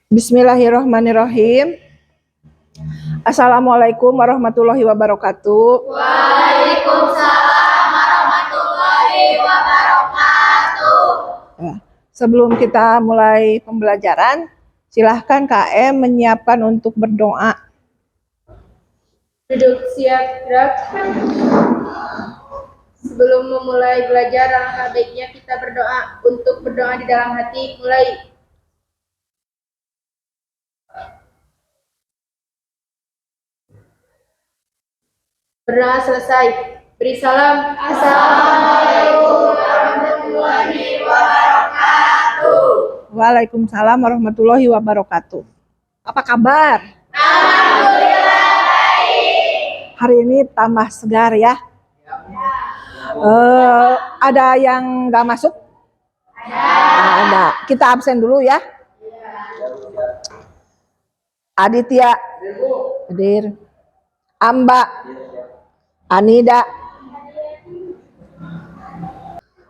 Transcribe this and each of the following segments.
Bismillahirrahmanirrahim. Assalamualaikum warahmatullahi wabarakatuh. Waalaikumsalam warahmatullahi wabarakatuh. Sebelum kita mulai pembelajaran, silahkan KM menyiapkan untuk berdoa. Duduk siap gerak. Sebelum memulai belajar, alangkah baiknya kita berdoa. Untuk berdoa di dalam hati, mulai. Berdoa selesai. Beri salam. Assalamualaikum warahmatullahi wabarakatuh. Waalaikumsalam warahmatullahi wabarakatuh. Apa kabar? Alhamdulillah baik. Hari ini tambah segar ya. Ada yang nggak masuk? Ada. Kita absen dulu ya. Aditya, hadir. Amba, Anida.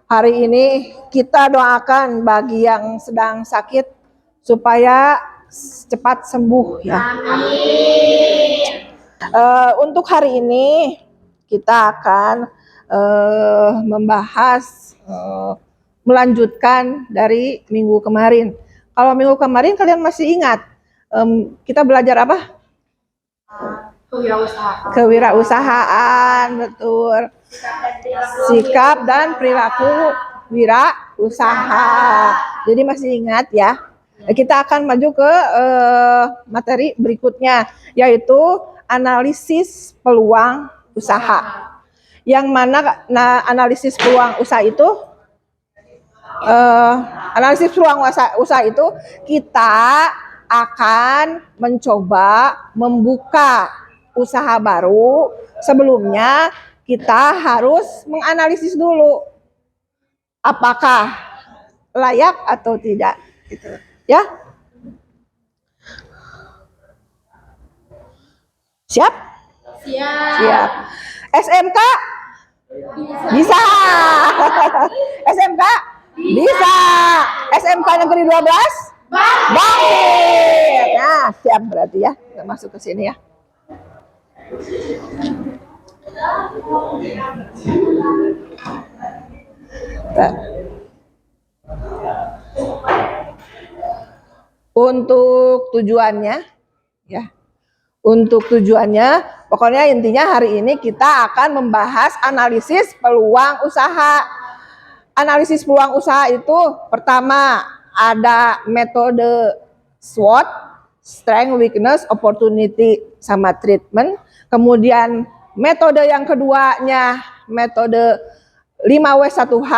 Hari ini kita doakan bagi yang sedang sakit supaya cepat sembuh ya. Amin. Untuk hari ini kita akan membahas melanjutkan dari minggu kemarin. Kalau minggu kemarin kalian masih ingat kita belajar apa? Kewirausahaan, betul. Sikap dan perilaku wirausaha. Jadi masih ingat ya. Kita akan maju ke materi berikutnya, yaitu analisis peluang usaha. Yang mana analisis peluang usaha itu? Analisis peluang usaha itu kita akan mencoba membuka usaha baru. Sebelumnya kita harus menganalisis dulu apakah layak atau tidak, gitu ya. Siap? Siap. SMK bisa. SMK bisa. SMK Negeri 12 bangkit. Nah, siap berarti ya. Kita masuk ke sini ya. Untuk tujuannya ya. Untuk tujuannya, pokoknya intinya hari ini kita akan membahas analisis peluang usaha. Analisis peluang usaha itu pertama ada metode SWOT, strength, weakness, opportunity, sama treatment. Kemudian metode yang keduanya metode 5W1H,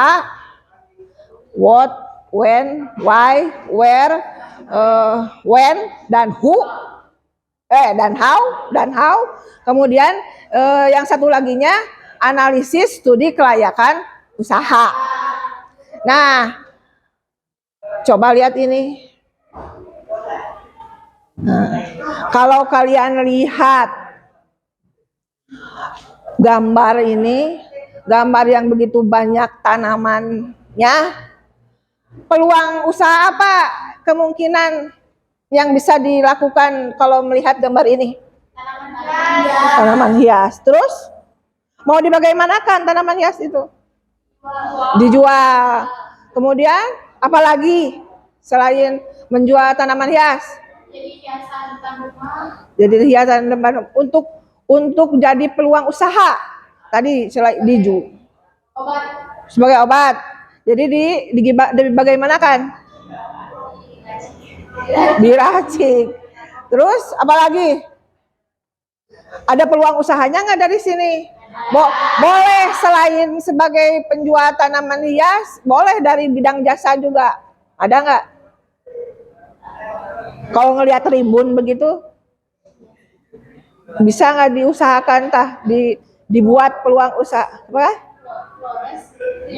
what, when, why, where, when, dan who, dan how. Kemudian yang satu laginya analisis studi kelayakan usaha. Nah, coba lihat ini. Nah, kalau kalian lihat gambar ini, gambar yang begitu banyak tanamannya, peluang usaha apa kemungkinan yang bisa dilakukan kalau melihat gambar ini? Tanaman hias. Terus mau dibagaimanakan tanaman hias itu? Dijual. Kemudian apalagi selain menjual tanaman hias? Jadi hiasan depan rumah. Untuk jadi peluang usaha tadi selain sebagai obat. Jadi dibagaimanakan? Diracik. Terus apalagi? Ada peluang usahanya nggak dari sini? Boleh selain sebagai penjual tanaman hias, boleh dari bidang jasa juga. Ada nggak? Kalau ngelihat rimbun begitu, bisa nggak diusahakan dibuat peluang usaha? Apa?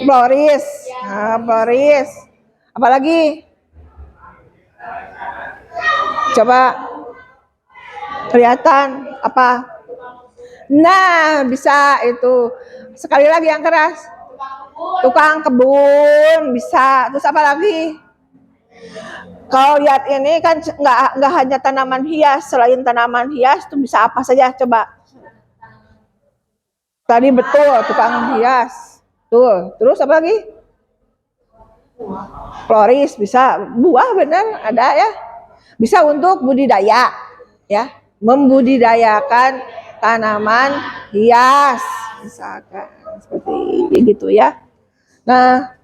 Floris. Nah, floris. Apalagi? Coba kelihatan apa? Nah, bisa itu. Sekali lagi yang keras. Tukang kebun bisa. Terus apa lagi? Kalau lihat ini kan nggak hanya tanaman hias, selain tanaman hias itu bisa apa saja coba. Tadi betul tukang hias, tuh. Terus apa lagi? Floris bisa, buah benar ada ya. Bisa untuk budidaya, ya, membudidayakan tanaman hias, misalkan seperti gitu ya. Nah,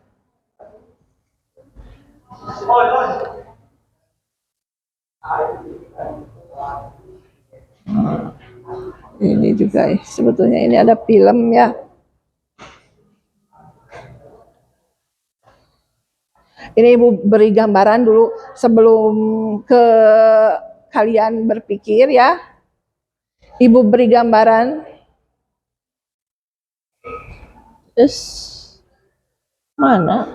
ini juga sebetulnya ini ada film ya. Ini Ibu beri gambaran dulu sebelum ke kalian berpikir ya. Ibu beri gambaran. Mana?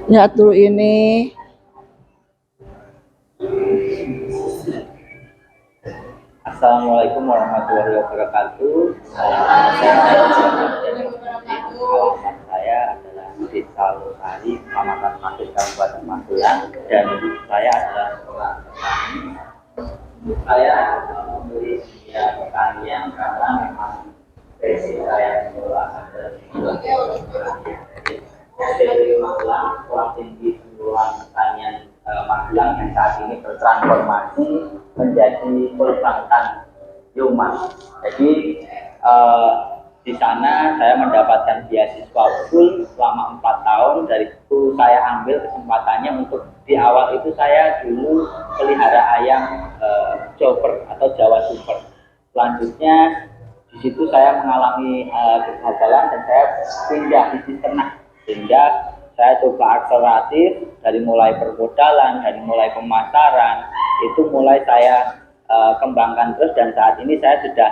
Lihat dulu ini. Assalamualaikum warahmatullahi wabarakatuh. Alamat saya adalah Desa Losari, Kecamatan Pasir, Kabupaten Magelang, dan saya adalah seorang petani. Saya membeli media pertanian karena memang basic saya sekolah adalah dari Magelang, sekolah tinggi penjualan pertanian Magelang yang saat ini bertransformasi menjadi perbankan Humas. Jadi di sana saya mendapatkan beasiswa full selama 4 tahun. Dari itu saya ambil kesempatannya untuk di awal itu saya dulu pelihara ayam chopper atau Jawa Super. Selanjutnya di situ saya mengalami kegagalan dan saya pindah bisnis ternak, sehingga saya coba akseleratif dari mulai permodalan, dari mulai pemasaran, itu mulai saya kembangkan terus, dan saat ini saya sudah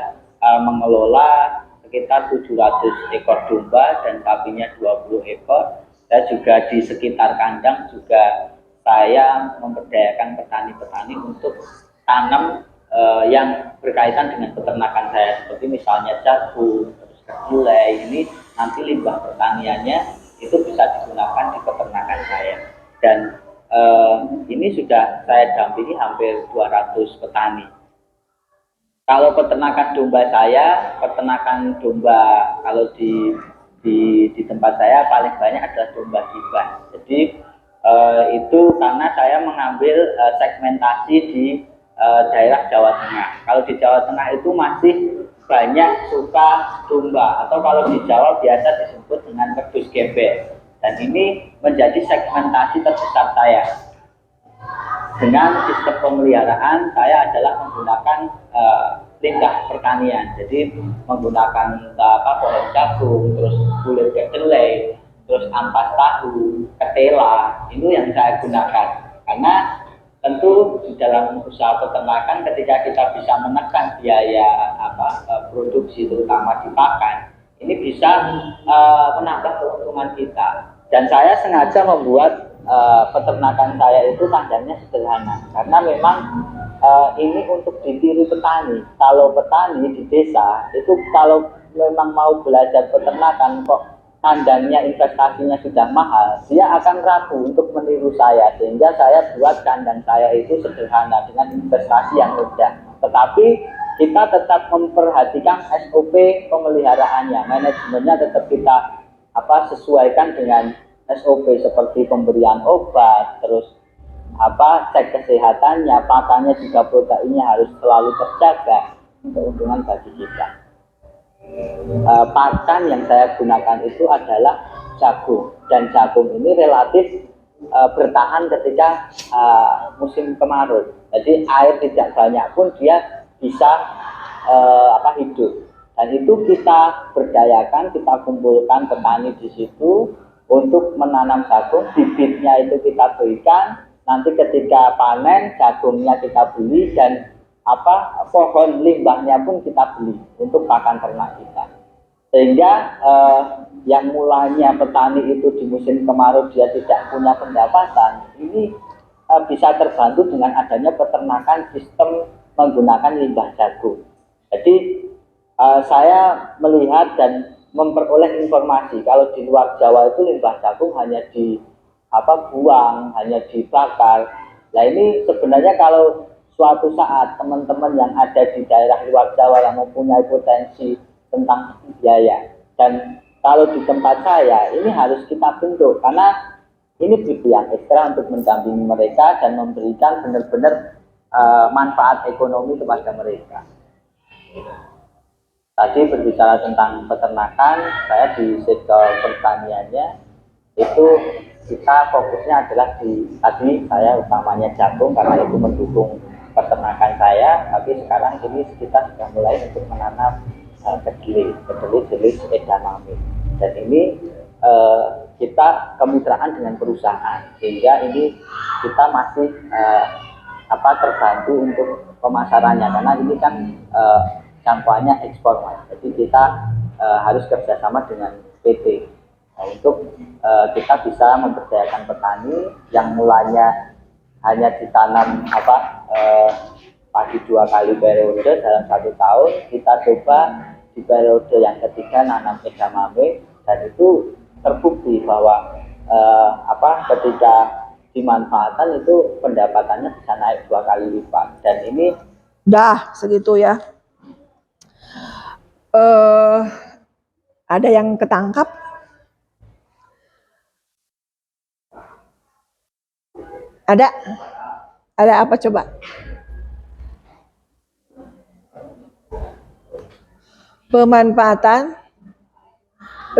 mengelola sekitar 700 ekor domba dan sapinya 20 ekor. Saya juga di sekitar kandang juga saya memberdayakan petani-petani untuk tanam yang berkaitan dengan peternakan saya, seperti misalnya jagung, terus kedelai. Ini nanti limbah pertaniannya itu bisa digunakan di peternakan saya, dan ini sudah saya dampingi hampir 200 petani. Kalau peternakan domba saya, peternakan domba kalau di tempat saya paling banyak adalah domba giban. Jadi itu karena saya mengambil segmentasi di daerah Jawa Tengah. Kalau di Jawa Tengah itu masih banyak suka domba, atau kalau di Jawa biasa disebut dengan wedhus gebel, dan ini menjadi segmentasi terbesar saya. Dengan sistem pemeliharaan saya adalah menggunakan limbah pertanian, jadi menggunakan pohon jagung, terus kulit kedelai, terus ampas tahu, ketela, itu yang saya gunakan. Karena tentu di dalam usaha peternakan, ketika kita bisa menekan biaya produksi terutama di pakan, ini bisa menambah keuntungan kita. Dan saya sengaja membuat peternakan saya itu kandangnya sederhana, karena memang ini untuk ditiru petani. Kalau petani di desa itu kalau memang mau belajar peternakan kok kandangnya investasinya sudah mahal, dia akan ragu untuk meniru saya, sehingga saya buat kandang saya itu sederhana dengan investasi yang mudah. Tetapi kita tetap memperhatikan SOP pemeliharaannya, manajemennya tetap kita sesuaikan dengan SOP, seperti pemberian obat, terus cek kesehatannya, pakannya juga proteinnya harus selalu terjaga, keuntungan bagi kita. Pakan yang saya gunakan itu adalah jagung, dan jagung ini relatif bertahan ketika musim kemarau. Jadi air tidak banyak pun dia bisa hidup, dan itu kita berdayakan, kita kumpulkan petani di situ untuk menanam jagung. Bibitnya itu kita berikan, nanti ketika panen jagungnya kita beli, dan pohon limbahnya pun kita beli untuk pakan ternak kita. Sehingga yang mulanya petani itu di musim kemarau dia tidak punya pendapatan, ini bisa terbantu dengan adanya peternakan sistem menggunakan limbah jagung. Jadi saya melihat dan memperoleh informasi. Kalau di luar Jawa itu limbah jagung hanya buang, hanya dibakar. Nah ini sebenarnya kalau suatu saat teman-teman yang ada di daerah luar Jawa yang mempunyai potensi tentang biaya, dan kalau di tempat saya ini harus kita bentuk, karena ini butuh yang ekstra untuk mendampingi mereka dan memberikan benar-benar manfaat ekonomi kepada mereka. Tadi berbicara tentang peternakan, saya di sektor pertaniannya itu kita fokusnya adalah tadi saya utamanya jagung karena itu mendukung peternakan saya, tapi sekarang ini kita sudah mulai untuk menanam kedelai jenis edamame, dan ini kita kemitraan dengan perusahaan, sehingga ini kita masih terbantu untuk pemasarannya, karena ini kan jangkauannya ekspor, Mas. Jadi kita harus kerjasama dengan PT untuk kita bisa memberdayakan petani yang mulanya hanya ditanam padi 2 kali periode dalam 1 tahun, kita coba di periode yang ketiga nanam edamame, dan itu terbukti bahwa ketika dimanfaatkan itu pendapatannya bisa naik 2 kali lipat, dan ini segitu ya. Ada yang ketangkap? Ada apa coba? Pemanfaatan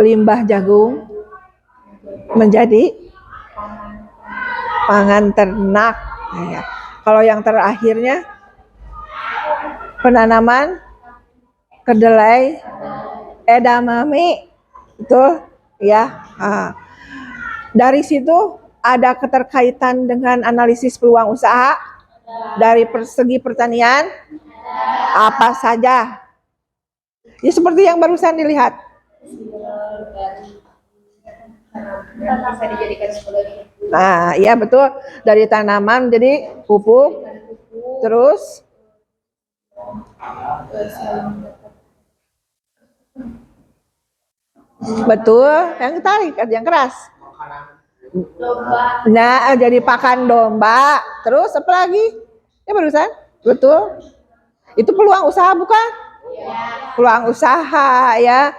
limbah jagung menjadi pangan ternak. Ya. Kalau yang terakhirnya penanaman kedelai edamame, betul ya. Dari situ ada keterkaitan dengan analisis peluang usaha dari segi pertanian apa saja. Ya seperti yang barusan dilihat. Bisa dijadikan sebagai Nah, iya betul, dari tanaman jadi pupuk, terus betul, yang tarik, yang keras. domba. Nah, jadi pakan domba. Terus apa lagi? Ya barusan, betul. Itu peluang usaha bukan? Peluang usaha ya.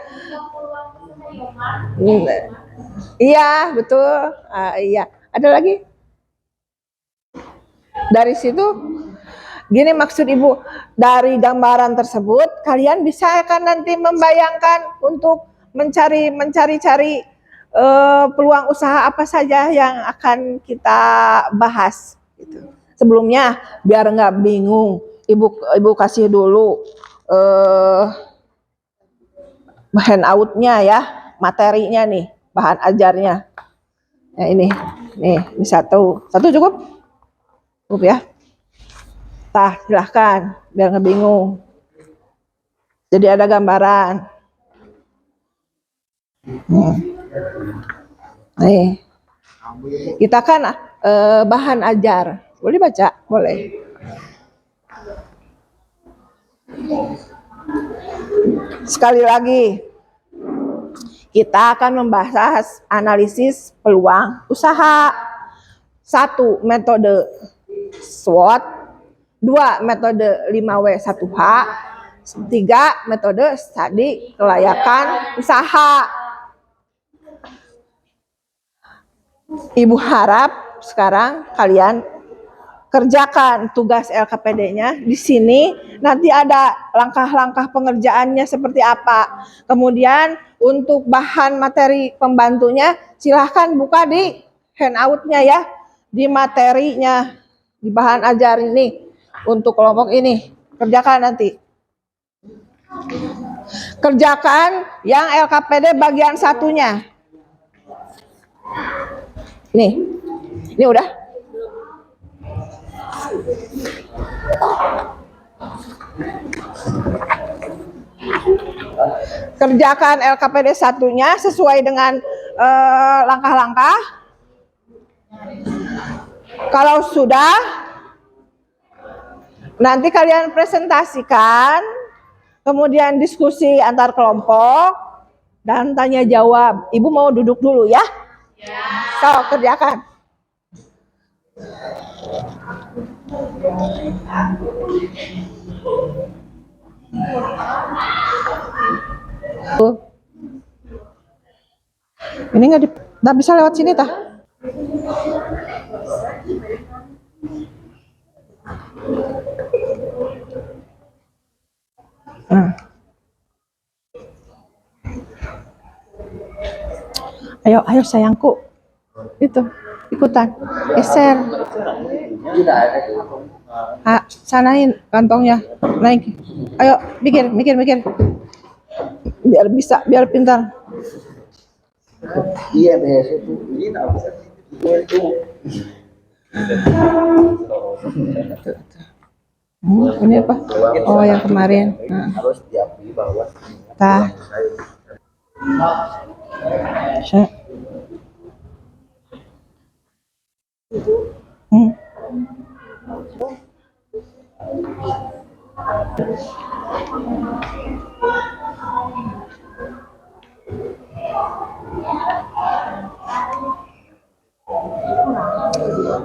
Iya, betul. Iya. Ada lagi? Dari situ, gini maksud Ibu, dari gambaran tersebut, kalian bisa kan nanti membayangkan untuk mencari-cari peluang usaha apa saja yang akan kita bahas. Gitu. Sebelumnya, biar nggak bingung, Ibu kasih dulu handout-nya ya, materinya nih, bahan ajarnya. Ya ini satu cukup? Cukup ya. Tah, silahkan, biar nggak bingung. Jadi ada gambaran. Nih, kita kan bahan ajar. Boleh baca? Boleh. Sekali lagi, kita akan membahas analisis peluang usaha. 1. Metode SWOT. 2. Metode 5W1H. 3. Metode studi kelayakan usaha. Ibu harap sekarang kalian kerjakan tugas LKPD-nya. Di sini nanti ada langkah-langkah pengerjaannya seperti apa. Kemudian untuk bahan materi pembantunya silahkan buka di handout-nya ya. Di materinya, di bahan ajar ini. Untuk kelompok ini, kerjakan nanti. Kerjakan yang LKPD bagian satunya. Ini udah. Kerjakan LKPD satunya sesuai dengan langkah-langkah. Kalau sudah, nanti kalian presentasikan, kemudian diskusi antar kelompok, dan tanya jawab. Ibu mau duduk dulu ya? So, kerjakan. Ini nggak bisa lewat sini tah? Nah. Ayo, ayo sayangku. Itu, ikutan. Geser. Sanain kantongnya. Naik. Ayo, mikir. Biar bisa, biar pintar. Iya deh, itu itu Ini apa? Oh, yang kemarin. Nah. harus diakui bahwa Tah. Hmm.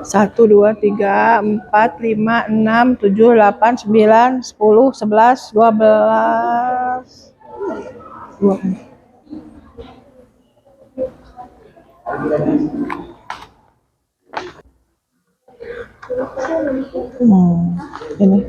Satu, dua, tiga, empat, lima, enam, tujuh, 8, 9, 10, 11, 12. Ini.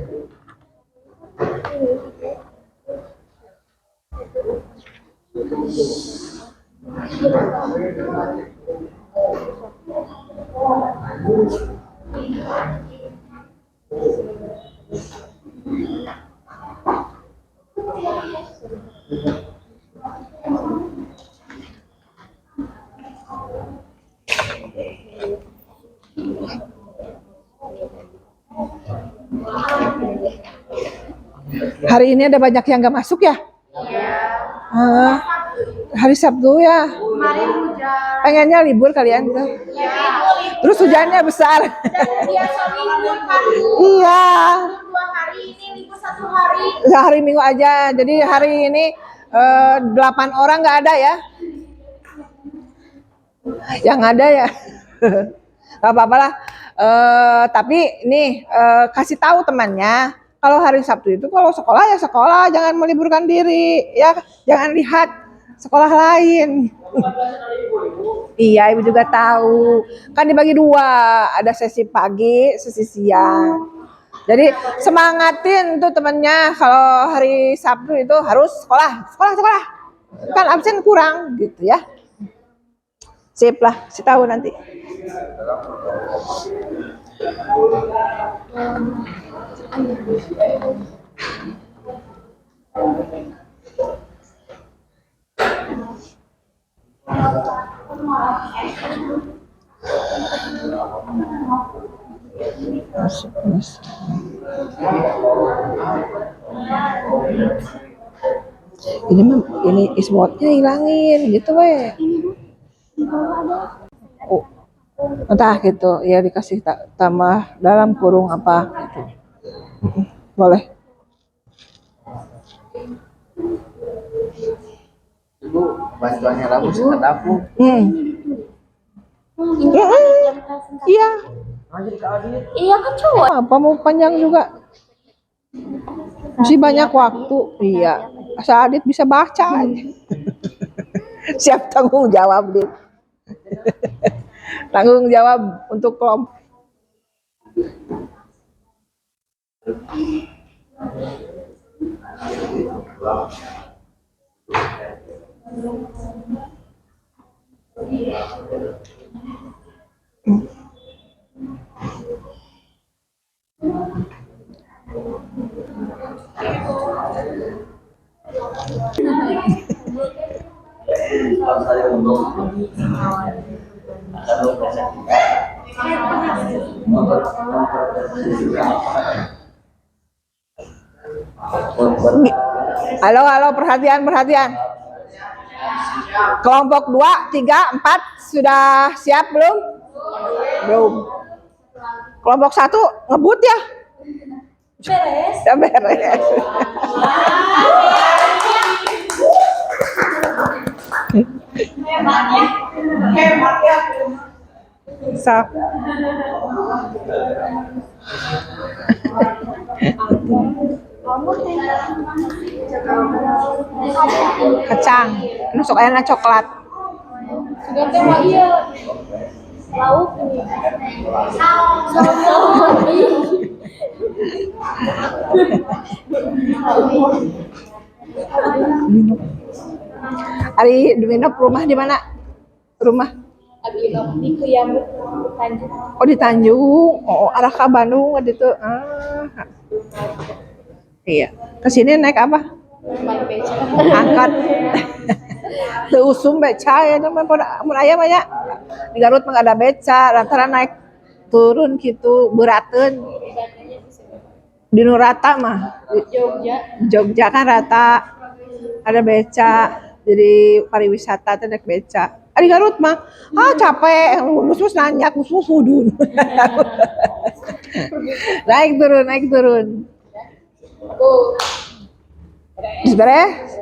Hari ini ada banyak yang nggak masuk ya? Iya. Hari Sabtu ya. Kemarin hujan. Pengennya libur kalian gitu. Ya. Terus hujannya besar. Dan biasa libur kan. Iya. 2 hari ini libur 1 hari. Hari Minggu aja. Jadi hari ini 8 orang nggak ada ya? Yang ada ya. Gak apa-apa lah. Tapi nih kasih tahu temannya. Kalau hari Sabtu itu kalau sekolah ya sekolah, jangan meliburkan diri, ya jangan lihat sekolah lain. Iya, ibu juga tahu. Kan dibagi 2, ada sesi pagi, sesi siang. Jadi semangatin tuh temennya kalau hari Sabtu itu harus sekolah. Kan absen kurang gitu ya. Sip lah, si tahu nanti. Ini isbotnya hilangin gitu weh. Oh, entah gitu ya, dikasih tambah dalam kurung apa gitu. Boleh. Ibu bantuannya rabu sekat dapur. Iya. Iya kan cowok. Apa mau panjang juga? Masih banyak waktu. Iya. Asal Adit bisa baca. Siap tanggung jawab, Dit. Tanggung jawab untuk kelompok. Halo, perhatian. Kelompok 2, 3, 4 sudah siap belum? Belum. Kelompok 1 ngebut ya? Beres. Ya beres. So. Kacang, nusuk ayana coklat. Sudah teh mah iya. Lauk ini. Ari Duminop rumah di mana? Rumah? Abinop di Kuyambut Tanjung. Oh di Tanjung. Oh arah ke Bandung gitu. Ah. Iya. Kesini naik apa? Main beca. Angkat. Teu usum beca ya mun aya mah nya. Di Garut mah ada beca, lantaran naik turun gitu beurateun. Di nu rata mah. Jogja. Jogja kan rata. Ada beca. Jadi pariwisata teh naik beca. Di Garut mah capek, mus nanya, mus hudun. naik turun. Aku Beres?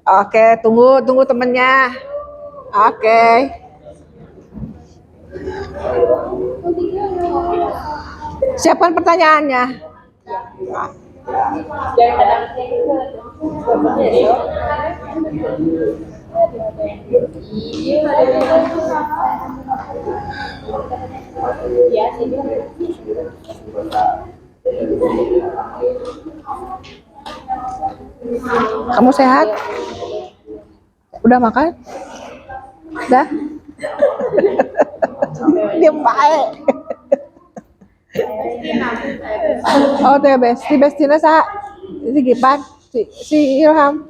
Oke, tunggu temennya. Oke. Siapkan pertanyaannya. dari kadang iya ya sih. Kamu sehat? Udah makan? Udah? Diam baik. Oh, teh Bestina saha? Si Gipan, si Ilham.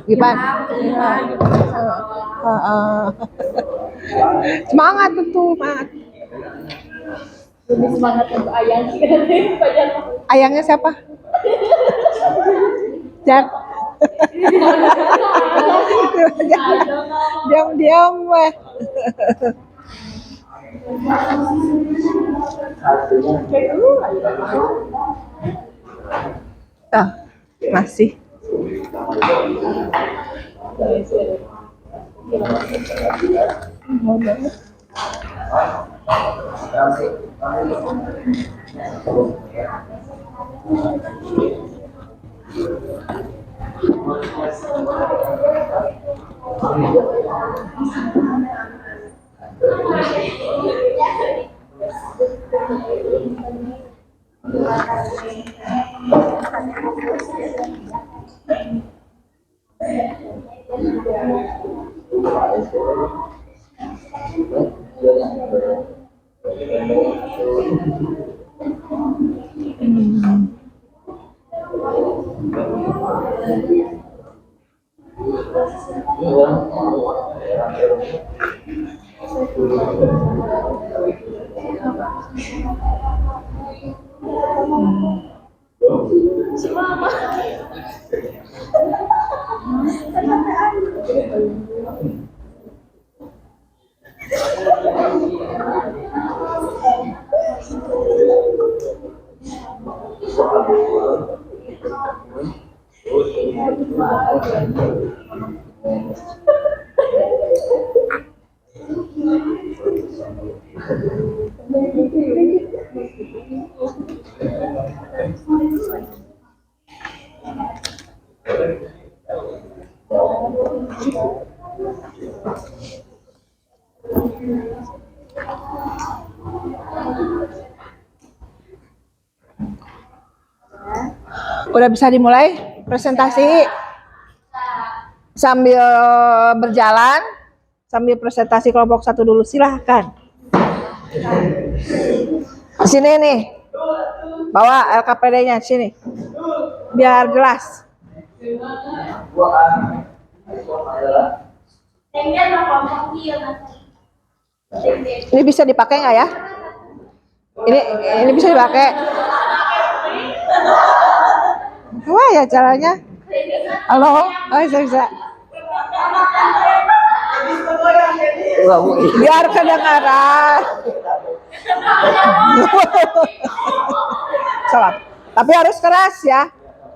Gipan. Semangat tuh, semangat. Lebih semangat untuk ayang sih kan. Ayangnya siapa? Jak. Diam weh. Masih. Udah bisa dimulai presentasi sambil berjalan, sambil presentasi kelompok 1 dulu, silahkan. Sini nih, bawa LKPD-nya sini, biar jelas. Ini bisa dipakai nggak ya? Ini bisa dipakai. Wah ya caranya. Halo, bisa. Biar kedengaran. Salah. Tapi harus keras ya.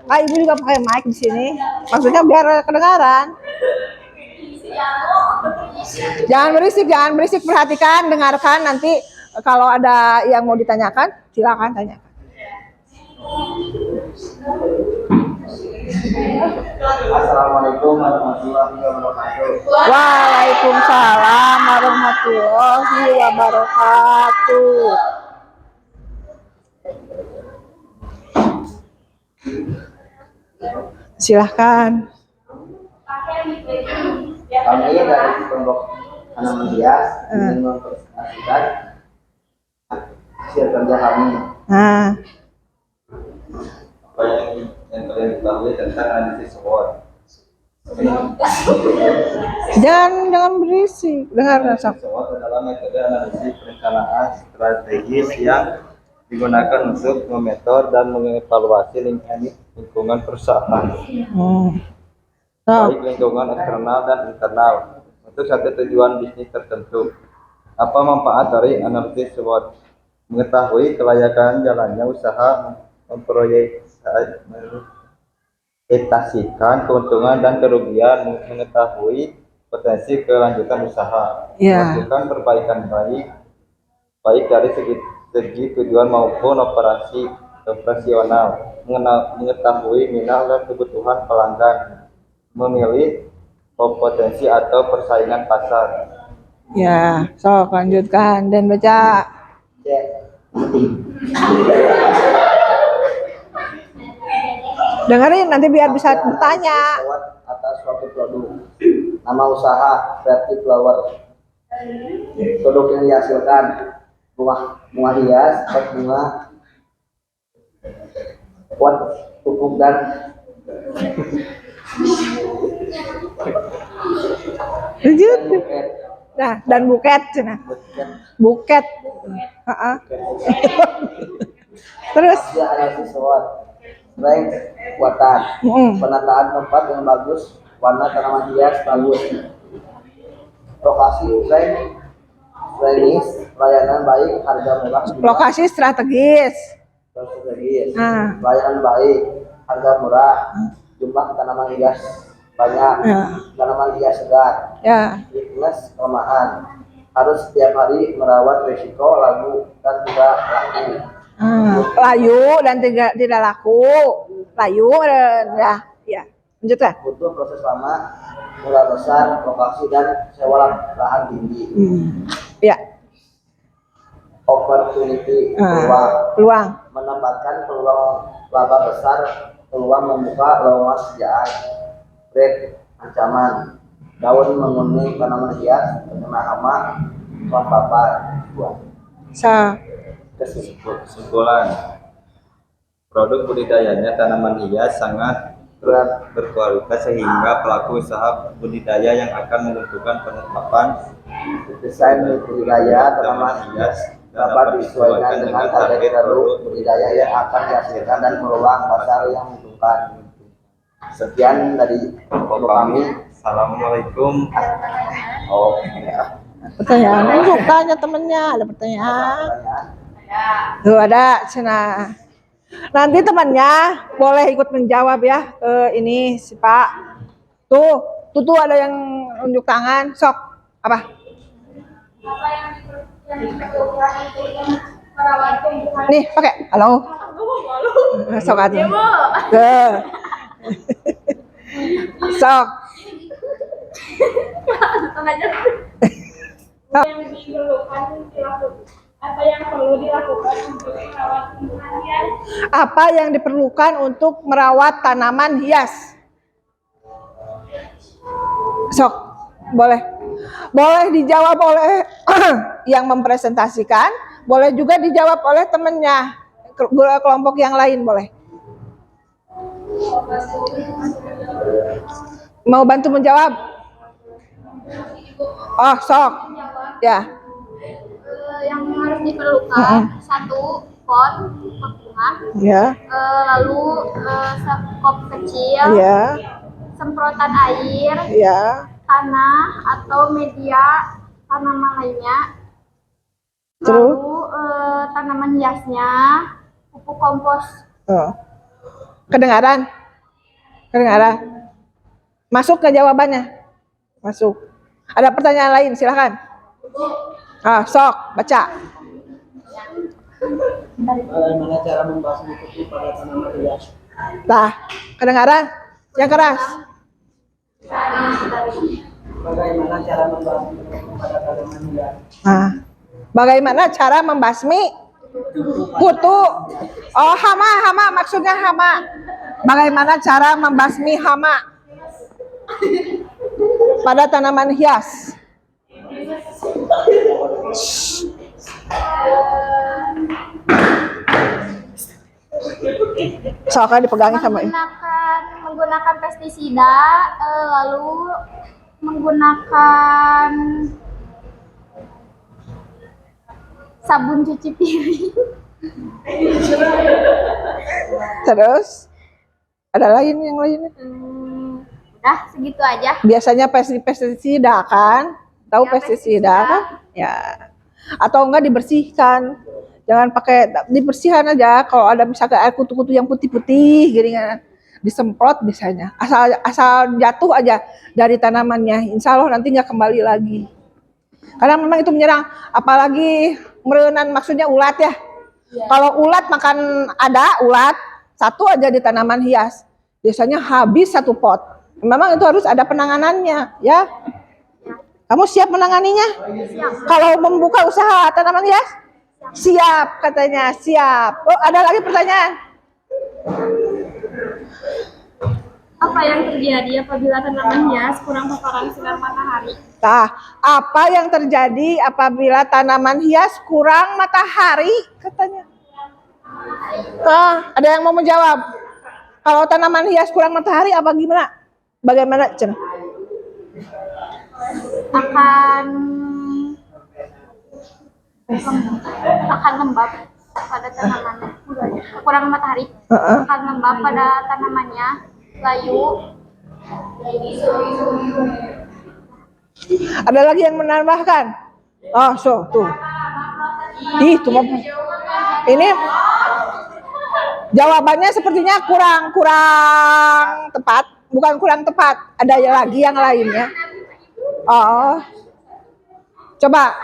Ibu juga pakai mic di sini. Maksudnya biar kedengaran. Jangan berisik, perhatikan, dengarkan. Nanti kalau ada yang mau ditanyakan, silakan tanyakan. Assalamualaikum warahmatullahi wabarakatuh. Waalaikumsalam warahmatullahi wabarakatuh. Silahkan. Kami dari kelompok tanaman hias ingin mempresentasikan hasil kerja kami. Nah, Apa yang kalian ketahui tentang analisis SWOT? jangan berisik. Dengar sok. SWOT adalah metode analisis perencanaan strategis yang digunakan untuk memeter dan mengevaluasi lingkungan perusahaan, baik lingkungan eksternal dan internal, untuk satu tujuan bisnis tertentu. Apa manfaat dari analisis SWOT? Mengetahui kelayakan jalannya usaha, memproyektasikan keuntungan dan kerugian, mengetahui potensi kelanjutan usaha, Ya. melakukan perbaikan baik dari segi tujuan maupun operasional, mengetahui minat dan kebutuhan pelanggan, memilih kompetensi atau persaingan pasar. Ya, sok lanjutkan dan baca. Dengerin nanti biar bisa bertanya. SWOT atas suatu produk. Nama usaha Creative Flower. Produk yang dihasilkan bunga hias, pot bunga, pot pupuk dan Lanjut. buket. Nah, dan buket cenah. Buket. Heeh. Terus Hasil analisis SWOT. Strength, kekuatan, penataan tempat yang bagus, warna tanaman hias bagus, lokasi strength, pelayanan baik, harga murah, lokasi strategis. strategis, Nah. pelayanan baik, harga murah, jumlah tanaman hias banyak, Ya. tanaman hias segar, Ya. weakness, kelemahan, harus setiap hari merawat risiko lagu dan tidak laku. Layu dan tidak laku. Layu dan ya. Lanjutkan. Butuh proses lama, murah besar, lokasi dan sewa lahan tinggi. Ya. Opportunity, Peluang. menempatkan peluang laba besar, peluang membuka lowongan pekerjaan. Threat, ancaman, daun menguning tanaman hias, terkena hama, pohon papan. So. Kesimpulan, produk budidayanya tanaman hias sangat berkualitas sehingga pelaku usaha budidaya yang akan menentukan penetapan Desain budidaya tanaman hias dapat disesuaikan dengan target produk budidaya yang akan dihasilkan dan peluang pasar yang menentukan. Sekian dari kami. Assalamualaikum. Oh, ya. Pertanyaan. Untuk tanya temennya. Ada pertanyaan. Tuh ada cina. Nanti temannya boleh ikut menjawab ya. Ini si Pak. Tuh ada yang unjuk tangan. Sok. Apa? Nih pakai. Halo. Sok aja. Sok. Apa yang diperlukan untuk merawat tanaman hias? Sok, boleh. Boleh dijawab oleh yang mempresentasikan, boleh juga dijawab oleh temannya, kelompok yang lain boleh. Mau bantu menjawab? Oh, sok. Ya. Yang harus diperlukan satu pot bunga, Ya. lalu sekop kecil, Ya. semprotan air, Ya. tanah atau media tanaman lainnya, Terus? lalu tanaman hiasnya, pupuk kompos. Oh. Kedengaran? Kedengaran? Masuk ke jawabannya? Masuk. Ada pertanyaan lain, silakan. Sok, baca. Bagaimana cara membasmi putih pada tanaman hias? Nah, kedengaran? Yang keras. Bagaimana cara membasmi putih pada tanaman hias? Nah, bagaimana cara membasmi kutu? Oh, hama, maksudnya hama. Bagaimana cara membasmi hama pada tanaman hias? Soalnya dipegangin sama ibu. Menggunakan pestisida, lalu menggunakan sabun cuci piring. Terus ada lain yang lainnya? Udah segitu aja. Biasanya pestisida kan? Tahu Ya, pestisida pestisida. kan? Ya. Atau enggak dibersihkan. Jangan pakai dibersihkan aja. Kalau ada misalkan air kutu-kutu yang putih-putih gini kan, disemprot biasanya. Asal jatuh aja dari tanamannya. Insya Allah nanti nggak kembali lagi. Karena memang itu menyerang, apalagi merenan maksudnya ulat ya. Kalau ulat makan ada ulat satu aja di tanaman hias, biasanya habis satu pot. Memang itu harus ada penanganannya, ya. Kamu siap menanganinya? Kalau membuka usaha tanaman hias? Siap katanya, siap. Oh, ada lagi pertanyaan? Apa yang terjadi apabila tanaman hias kurang paparan sinar matahari? Nah, apa yang terjadi apabila tanaman hias kurang matahari? Katanya. Ada yang mau menjawab? Kalau tanaman hias kurang matahari apa gimana? Bagaimana, Cen? Akan lembab pada tanamannya. Kurang matahari akan lembab pada tanamannya, layu. Ada lagi yang menambahkan? Oh, so tuh. Ih, tuh ini jawabannya sepertinya kurang tepat, bukan kurang tepat. Ada lagi yang lainnya. Oh, coba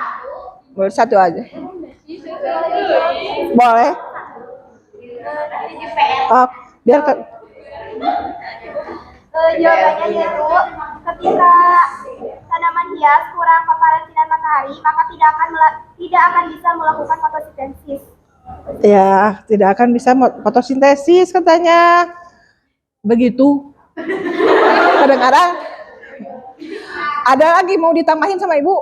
satu aja. Boleh? Oh, biar Jawabannya yaitu ketika tanaman hias kurang paparan sinar matahari, maka tidak akan bisa melakukan fotosintesis. ya tidak akan bisa fotosintesis katanya. Begitu. Kedengaran? Ada lagi mau ditambahin sama ibu?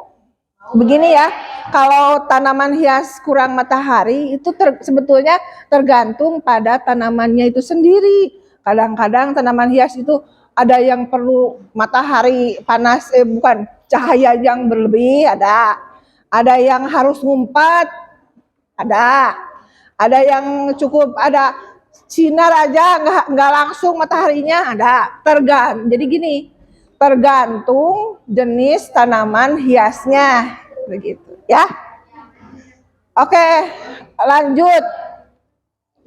Begini ya, kalau tanaman hias kurang matahari itu sebetulnya tergantung pada tanamannya itu sendiri. Kadang-kadang tanaman hias itu ada yang perlu matahari panas, bukan cahaya yang berlebih, ada yang harus ngumpat, ada yang cukup ada sinar aja nggak langsung mataharinya, jadi gini, tergantung jenis tanaman hiasnya begitu ya. Oke, lanjut.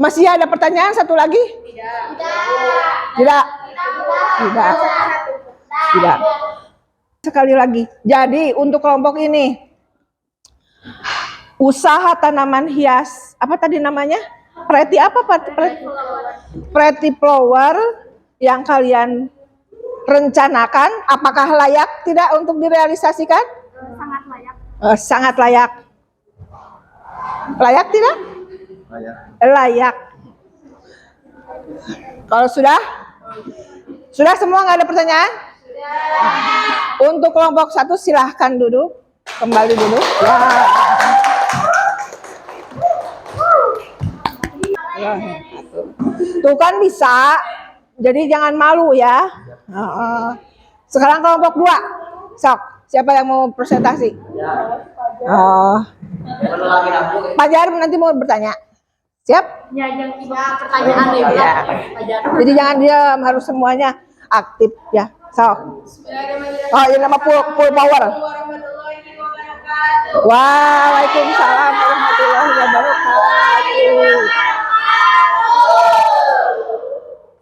Masih ada pertanyaan satu lagi? Tidak. Sekali lagi. Jadi untuk kelompok ini usaha tanaman hias apa tadi namanya? Pretty flower yang kalian rencanakan, apakah layak tidak untuk direalisasikan? Sangat layak. Sangat layak. Layak tidak? Layak. Kalau sudah semua nggak ada pertanyaan? Untuk kelompok 1 silahkan duduk, kembali duduk. Ya. Tuh kan bisa, jadi jangan malu ya. Sekarang kelompok 2, sok siapa yang mau presentasi? Pak Jarum nanti mau bertanya. Siap? Ya, yang pertanyaan Ya. Jadi jangan diam, harus semuanya aktif ya. Sok. Oh, ini nama full power. Waalaikumsalam warahmatullahi wabarakatuh.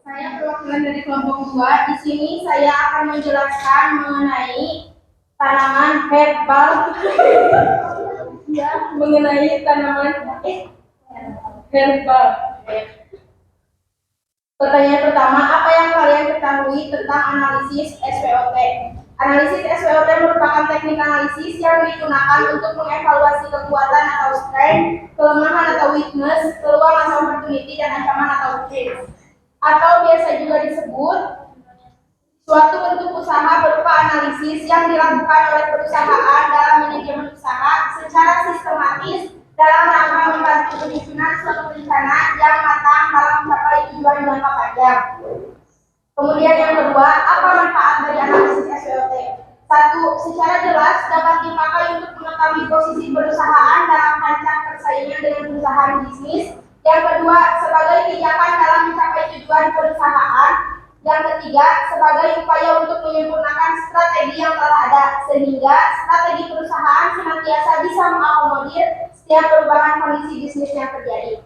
Saya perwakilan dari kelompok 2. Di sini saya akan menjelaskan mengenai tanaman herbal ya mengenai tanaman herbal. Pertanyaan pertama, apa yang kalian ketahui tentang analisis SWOT? Analisis SWOT merupakan teknik analisis yang digunakan untuk mengevaluasi kekuatan atau strength, kelemahan atau weakness, peluang atau opportunity, dan ancaman atau threat. Atau biasa juga disebut suatu bentuk usaha berupa analisis yang dilakukan oleh perusahaan dalam manajemen usaha secara sistematis dalam rangka membantu penyusunan suatu rencana yang matang dalam mencapai tujuan jangka panjang. Kemudian yang kedua, apa manfaat dari analisis SWOT? Satu, secara jelas dapat dipakai untuk mengetahui posisi perusahaan dalam kancah persaingan dengan perusahaan bisnis. Yang kedua, sebagai pijakan dalam mencapai tujuan perusahaan. Yang ketiga, sebagai upaya untuk menyempurnakan strategi yang telah ada, sehingga strategi perusahaan senantiasa bisa mengakomodir setiap perubahan kondisi bisnis yang terjadi.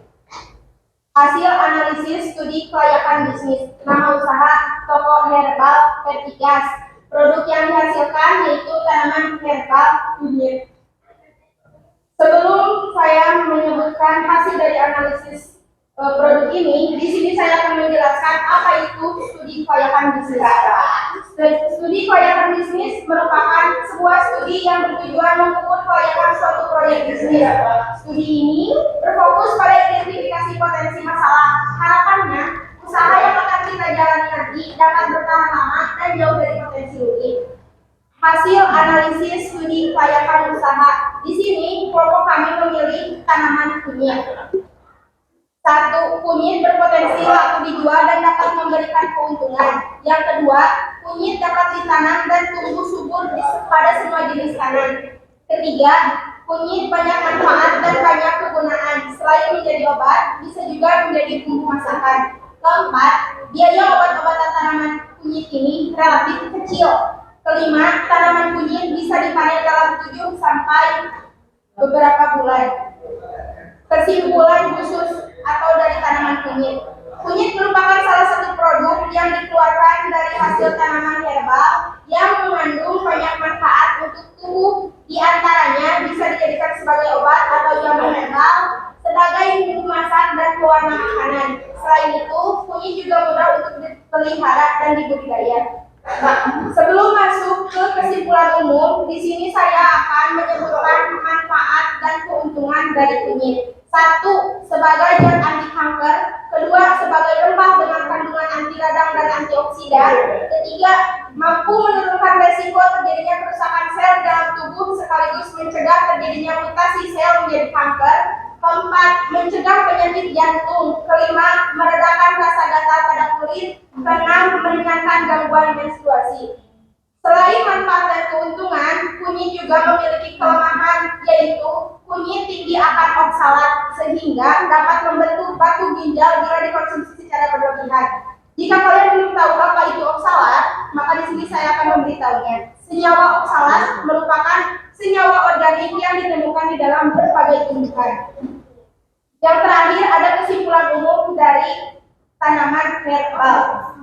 Hasil analisis studi kelayakan bisnis. Nama usaha toko herbal Vertigas. Produk yang dihasilkan yaitu tanaman herbal kunyit. Sebelum saya menyebutkan hasil dari analisis produk ini, di sini saya akan menjelaskan apa itu studi kelayakan bisnis. Studi kelayakan bisnis merupakan sebuah studi yang bertujuan mengukur kelayakan suatu proyek bisnis. Studi ini berfokus pada identifikasi potensi masalah. Harapannya, usaha yang akan kita jalani nanti dapat bertahan lama dan jauh dari potensi rugi. Hasil analisis studi kelayakan usaha. Di sini, kelompok kami memilih tanaman kunyit. Satu, kunyit berpotensi laku dijual dan dapat memberikan keuntungan. Yang kedua, kunyit dapat ditanam dan tumbuh subur pada semua jenis tanam. Ketiga, kunyit banyak manfaat dan banyak kegunaan. Selain menjadi obat, bisa juga menjadi bumbu masakan. Keempat, biaya obat-obatan tanaman kunyit ini relatif kecil. Kelima, tanaman kunyit bisa dipanen dalam 7 sampai beberapa bulan. Kesimpulan khusus atau dari tanaman kunyit. Kunyit merupakan salah satu produk yang dikeluarkan dari hasil tanaman herbal yang mengandung banyak manfaat untuk tubuh. Di antaranya bisa dijadikan sebagai obat atau jamu herbal, sebagai bumbu masak dan pewarna makanan. Selain itu, kunyit juga mudah untuk dipelihara dan dibudidaya. Sebelum masuk ke kesimpulan umum, di sini saya akan menyebutkan manfaat dan keuntungan dari kunyit. Satu, sebagai zat anti kanker. Kedua, sebagai rempah dengan kandungan anti radang dan antioksidan. Ketiga, mampu menurunkan resiko terjadinya kerusakan sel dalam tubuh sekaligus mencegah terjadinya mutasi sel menjadi kanker. Keempat, mencegah penyakit jantung. Kelima, meredakan rasa gatal pada kulit. Keenam, meringankan gangguan menstruasi. Selain manfaat dan keuntungan, kunyit juga memiliki kelemahan, yaitu kunyit tinggi akan oksalat sehingga dapat membentuk batu ginjal bila dikonsumsi secara berlebihan. Jika kalian belum tahu apa itu oksalat, maka di sini saya akan memberitahunya. Senyawa oksalat merupakan senyawa organik yang ditemukan di dalam berbagai tumbuhan. Yang terakhir ada kesimpulan umum dari tanaman herbal.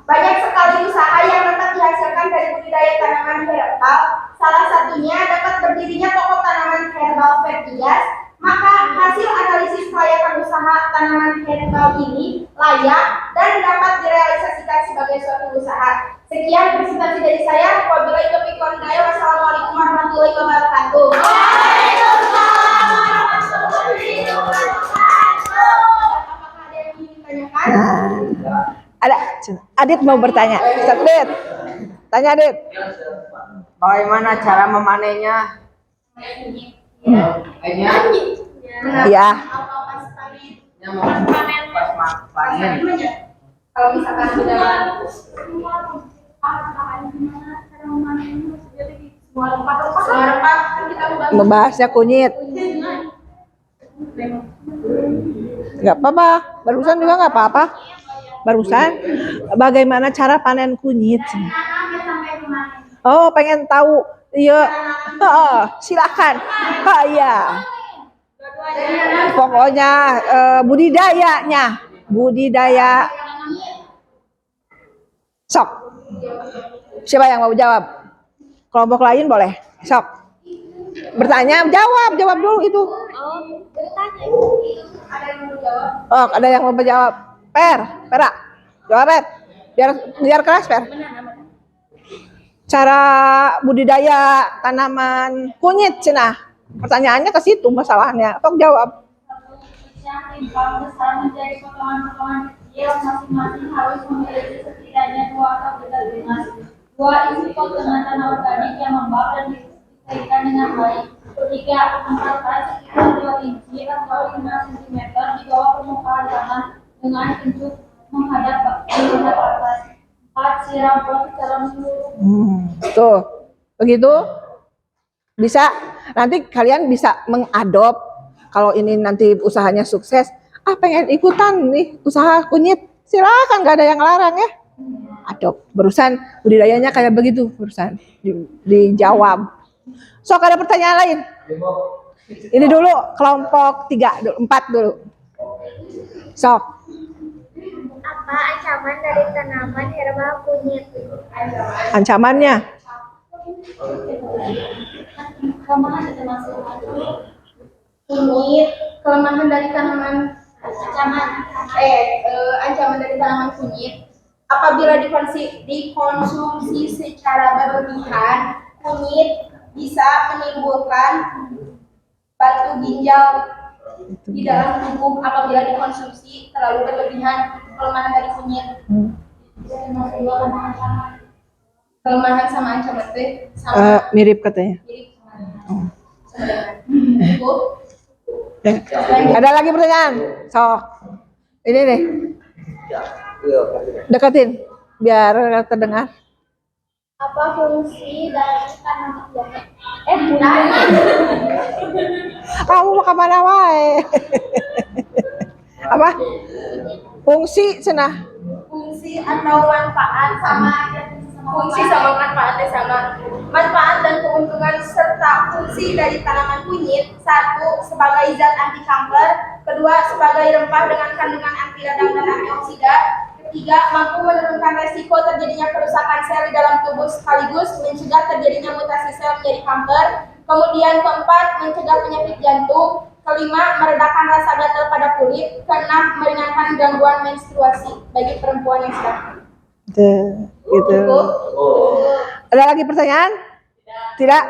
Banyak sekali usaha yang dapat dihasilkan dari budidaya tanaman herbal. Salah satunya dapat berdirinya toko tanaman herbal Vertigas. Maka hasil analisis kelayakan usaha tanaman herbal ini layak dan dapat direalisasikan sebagai suatu usaha. Sekian presentasi dari saya. Wabillahi taufiq wal hidayah. Wassalamualaikum warahmatullahi wabarakatuh. Ada, Adit mau bertanya. Adit, tanya Adit. Bagaimana cara memanennya? Iya. Kalau misalkan sudah semua rempah kan kita Membahasnya kunyit. Nggak apa-apa. Barusan juga nggak apa-apa. Barusan bagaimana cara panen kunyit? Oh, pengen tahu? Iya. Oh, silakan. Oh, iya. Pokoknya budidayanya, budidaya. Sok. Siapa yang mau jawab? Kelompok lain boleh. Sok. Bertanya, jawab dulu itu. Oh, bertanya. Ada yang mau jawab? Oh, ada yang mau menjawab. Pera. Jawab, Per. Biar keras, Per. Cara budidaya tanaman kunyit, Cenah. Pertanyaannya ke situ masalahnya. Sok jawab. Yang timbang besar menjadi potongan-potongan kecil, masing-masing harus memiliki setidaknya 2 atau gabungan 2 isi pot dengan tanah organik yang lembab dan dikaitkan dengan baik. 3. Tempatkan sekitar 2 inci atau 5 cm di bawah permukaan tanah dengan bentuk menghadap atas. 4. Siram pot secara menyeluruh. Tuh, begitu bisa. Nanti kalian bisa mengadop. Kalau ini nanti usahanya sukses, pengen ikutan nih usaha kunyit, silakan, gak ada yang larang ya. Adop, berusan budidayanya kayak begitu, berusan dijawab. Sok, ada pertanyaan lain? Ini dulu kelompok 4 dulu. Sok. Apa ancaman dari tanaman herbal kunyit? Ancamannya? Kelemahan itu masuk. Kunyit, kelemahan dari tanaman ancaman dari tanaman kunyit. Apabila dikonsumsi secara berlebihan, kunyit bisa menimbulkan batu ginjal di dalam tubuh apabila dikonsumsi terlalu berlebihan. Itu kelemahan dari kunyit. Kelemahan sama ancaman itu sama Mirip katanya. mirip sama itu. Ada lagi pertanyaan? Sok. Ini nih, deketin biar terdengar. Apa fungsi dari tanaman hias? Kamu mau kemana wae? Apa? Fungsi cenah. Fungsi atau manfaat sama manfaatnya sama. Manfaat dan keuntungan serta fungsi dari tanaman kunyit: 1. Sebagai zat anti kanker. 2. Sebagai rempah dengan kandungan anti radang dan antioksida. 3. Mampu menurunkan resiko terjadinya kerusakan sel di dalam tubuh sekaligus mencegah terjadinya mutasi sel menjadi kanker. Kemudian 4. Mencegah penyakit jantung. 5. Meredakan rasa gatal pada kulit. 6. Meringankan gangguan menstruasi bagi perempuan yang sedang hamil. Gitu. Ada lagi pertanyaan? Tidak?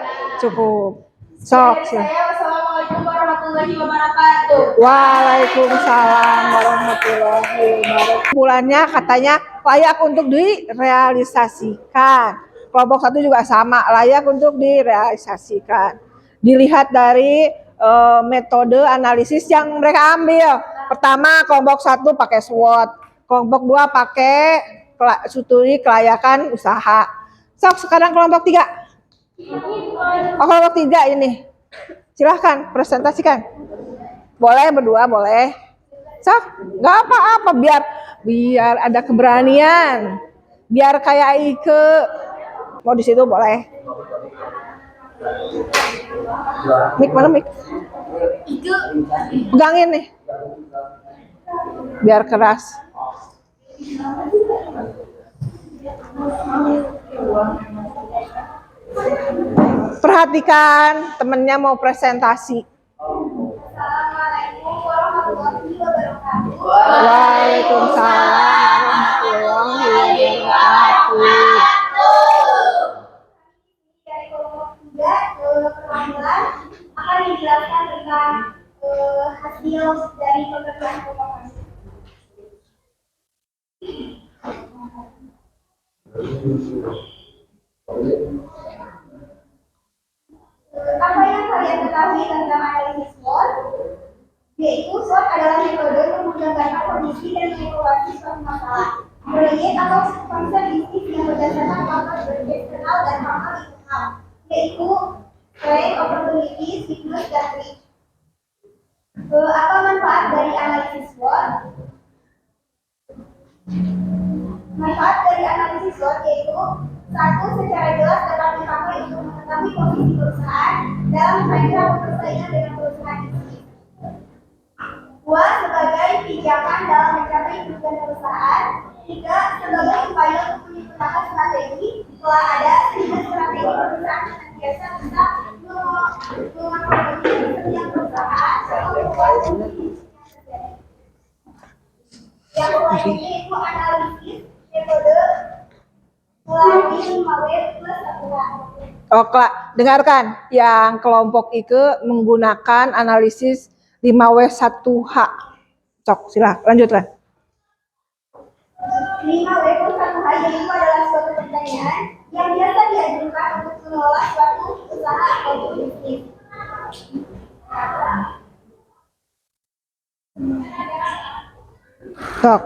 Cukup. Sok. Wassalamualaikum warahmatullahi wabarakatuh. Waalaikumsalam warahmatullahi wabarakatuh. Bulannya katanya layak untuk direalisasikan. Kelompok 1 juga sama, layak untuk direalisasikan. Dilihat dari metode analisis yang mereka ambil. Pertama, kelompok 1 pakai SWOT, kelompok 2 pakai studi kelayakan usaha. Sok, sekarang kelompok 3. Kelompok 3 ini. Silahkan presentasikan. Boleh berdua, boleh. Sok, nggak apa-apa, biar ada keberanian. Biar kayak Ike. Mau di situ boleh. Mik mana mik? Pegangin nih. Biar keras. Perhatikan, temennya mau presentasi. Assalamualaikum warahmatullahi wabarakatuh. Waalaikumsalam warahmatullahi wabarakatuh. Dari kelompok 3 perwakilan akan menjelaskan tentang hasil dari pekerjaan kelompok kami. Apa yang kalian ketahui tentang analisis SWOT? Yaitu SWOT adalah metode untuk menggambarkan kondisi dan mengevaluasi suatu masalah, proyek atau konsep bisnis yang berdasarkan faktor eksternal dan faktor internal, yaitu strength, opportunity, weakness, dan risk. Apa manfaat dari analisis SWOT? Manfaat dari analisis SWOT yaitu: 1. Secara jelas dapat dipakai untuk mengetahui posisi perusahaan dalam rangka persaingan dengan perusahaan bisnis. 2. Sebagai pijakan dalam mencapai tujuan perusahaan. 3. Sebagai upaya untuk menyempurnakan strategi setelah ada strategi perusahaan yang biasa bisa Oh, dengarkan yang kelompok Ike menggunakan analisis 5W1H. Cok, silah, lanjutkan. 5W1H yaitu adalah suatu pertanyaan yang biasa diajukan untuk mengelola suatu usaha atau bisnis. Cok.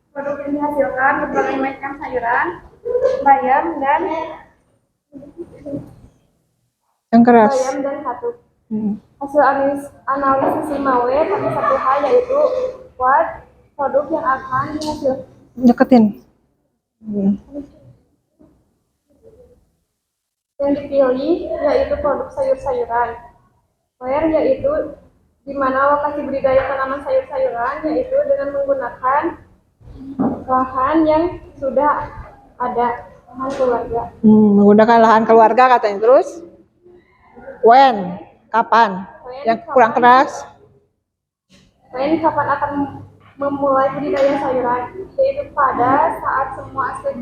Produk yang dihasilkan berbagai macam sayuran, bayam dan Yang keras. satu. Hasil analisis 5W tapi 1H yaitu what produk yang akan dihasilkan. Deketin. Yang dipilih yaitu produk sayur-sayuran. Where yaitu di mana lokasi budidaya tanaman sayur-sayuran yaitu dengan menggunakan lahan yang sudah ada, lahan keluarga. Menggunakan lahan keluarga katanya. Terus when, kapan? Yang kurang keras. When kapan akan memulai budidaya sayuran, yaitu pada saat semua aspek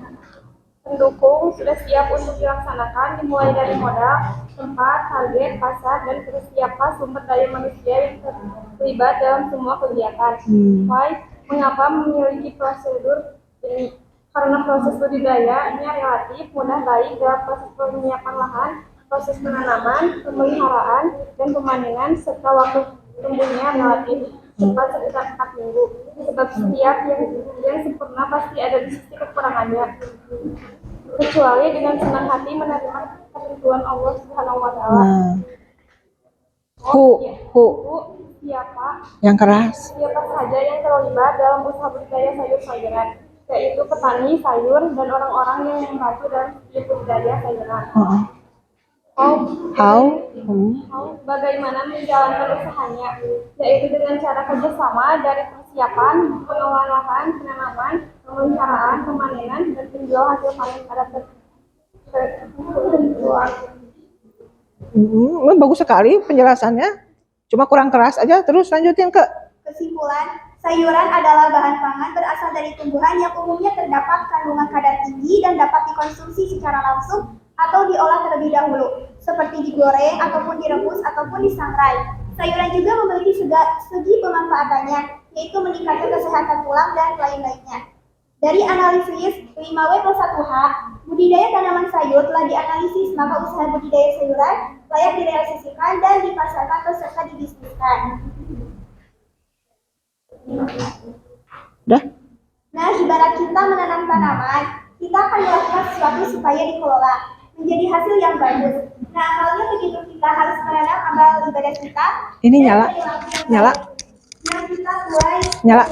pendukung sudah siap untuk dilaksanakan, dimulai dari modal, tempat, target, pasar, dan persiapan sumber daya manusia yang terlibat dalam semua kegiatan. Why? Mengapa memiliki prosedur ini? Karena proses budidayanya relatif mudah, baik dalam proses penyiapan lahan, proses penanaman, pemeliharaan, dan pemanenan, serta waktu tumbuhnya relatif cepat sekitar 4 minggu. Sebab setiap yang sempurna pasti ada di sisi kekurangannya. Kecuali dengan senang hati menerima ketentuan Allah Subhanahu wa Ta'ala. Siapa Yang keras. siapa saja yang terlibat dalam usaha budidaya sayur-sayuran, yaitu petani sayur dan orang-orang yang membantu dalam budidaya sayuran. How? Bagaimana menjalankan usahanya, yaitu dengan cara kerjasama dari persiapan, pengelolaan lahan, penanaman, pemeliharaan, pemanenan, dan penjual hasil panen pada ketentuan. Bagus sekali penjelasannya. Cuma kurang keras aja. Terus lanjutin ke. Kesimpulan, sayuran adalah bahan pangan berasal dari tumbuhan yang umumnya terdapat kandungan kadar tinggi dan dapat dikonsumsi secara langsung atau diolah terlebih dahulu, seperti digoreng ataupun direbus ataupun disangrai. Sayuran juga memiliki segi pemanfaatannya, yaitu meningkatkan kesehatan tulang dan lain-lainnya. Dari analisis 5W+1H, budidaya tanaman sayur telah dianalisis, maka usaha budidaya sayuran layak direalisasikan dan dipasarkan beserta dibisniskan. Udah? Nah, ibarat kita menanam tanaman, kita akan melakukan sesuatu supaya dikelola menjadi hasil yang bagus. Nah, halnya begitu kita harus menanam amal ibadah kita. Ini dan nyala. perilaku yang Nyala. baik. Nah, kita mulai Nyala.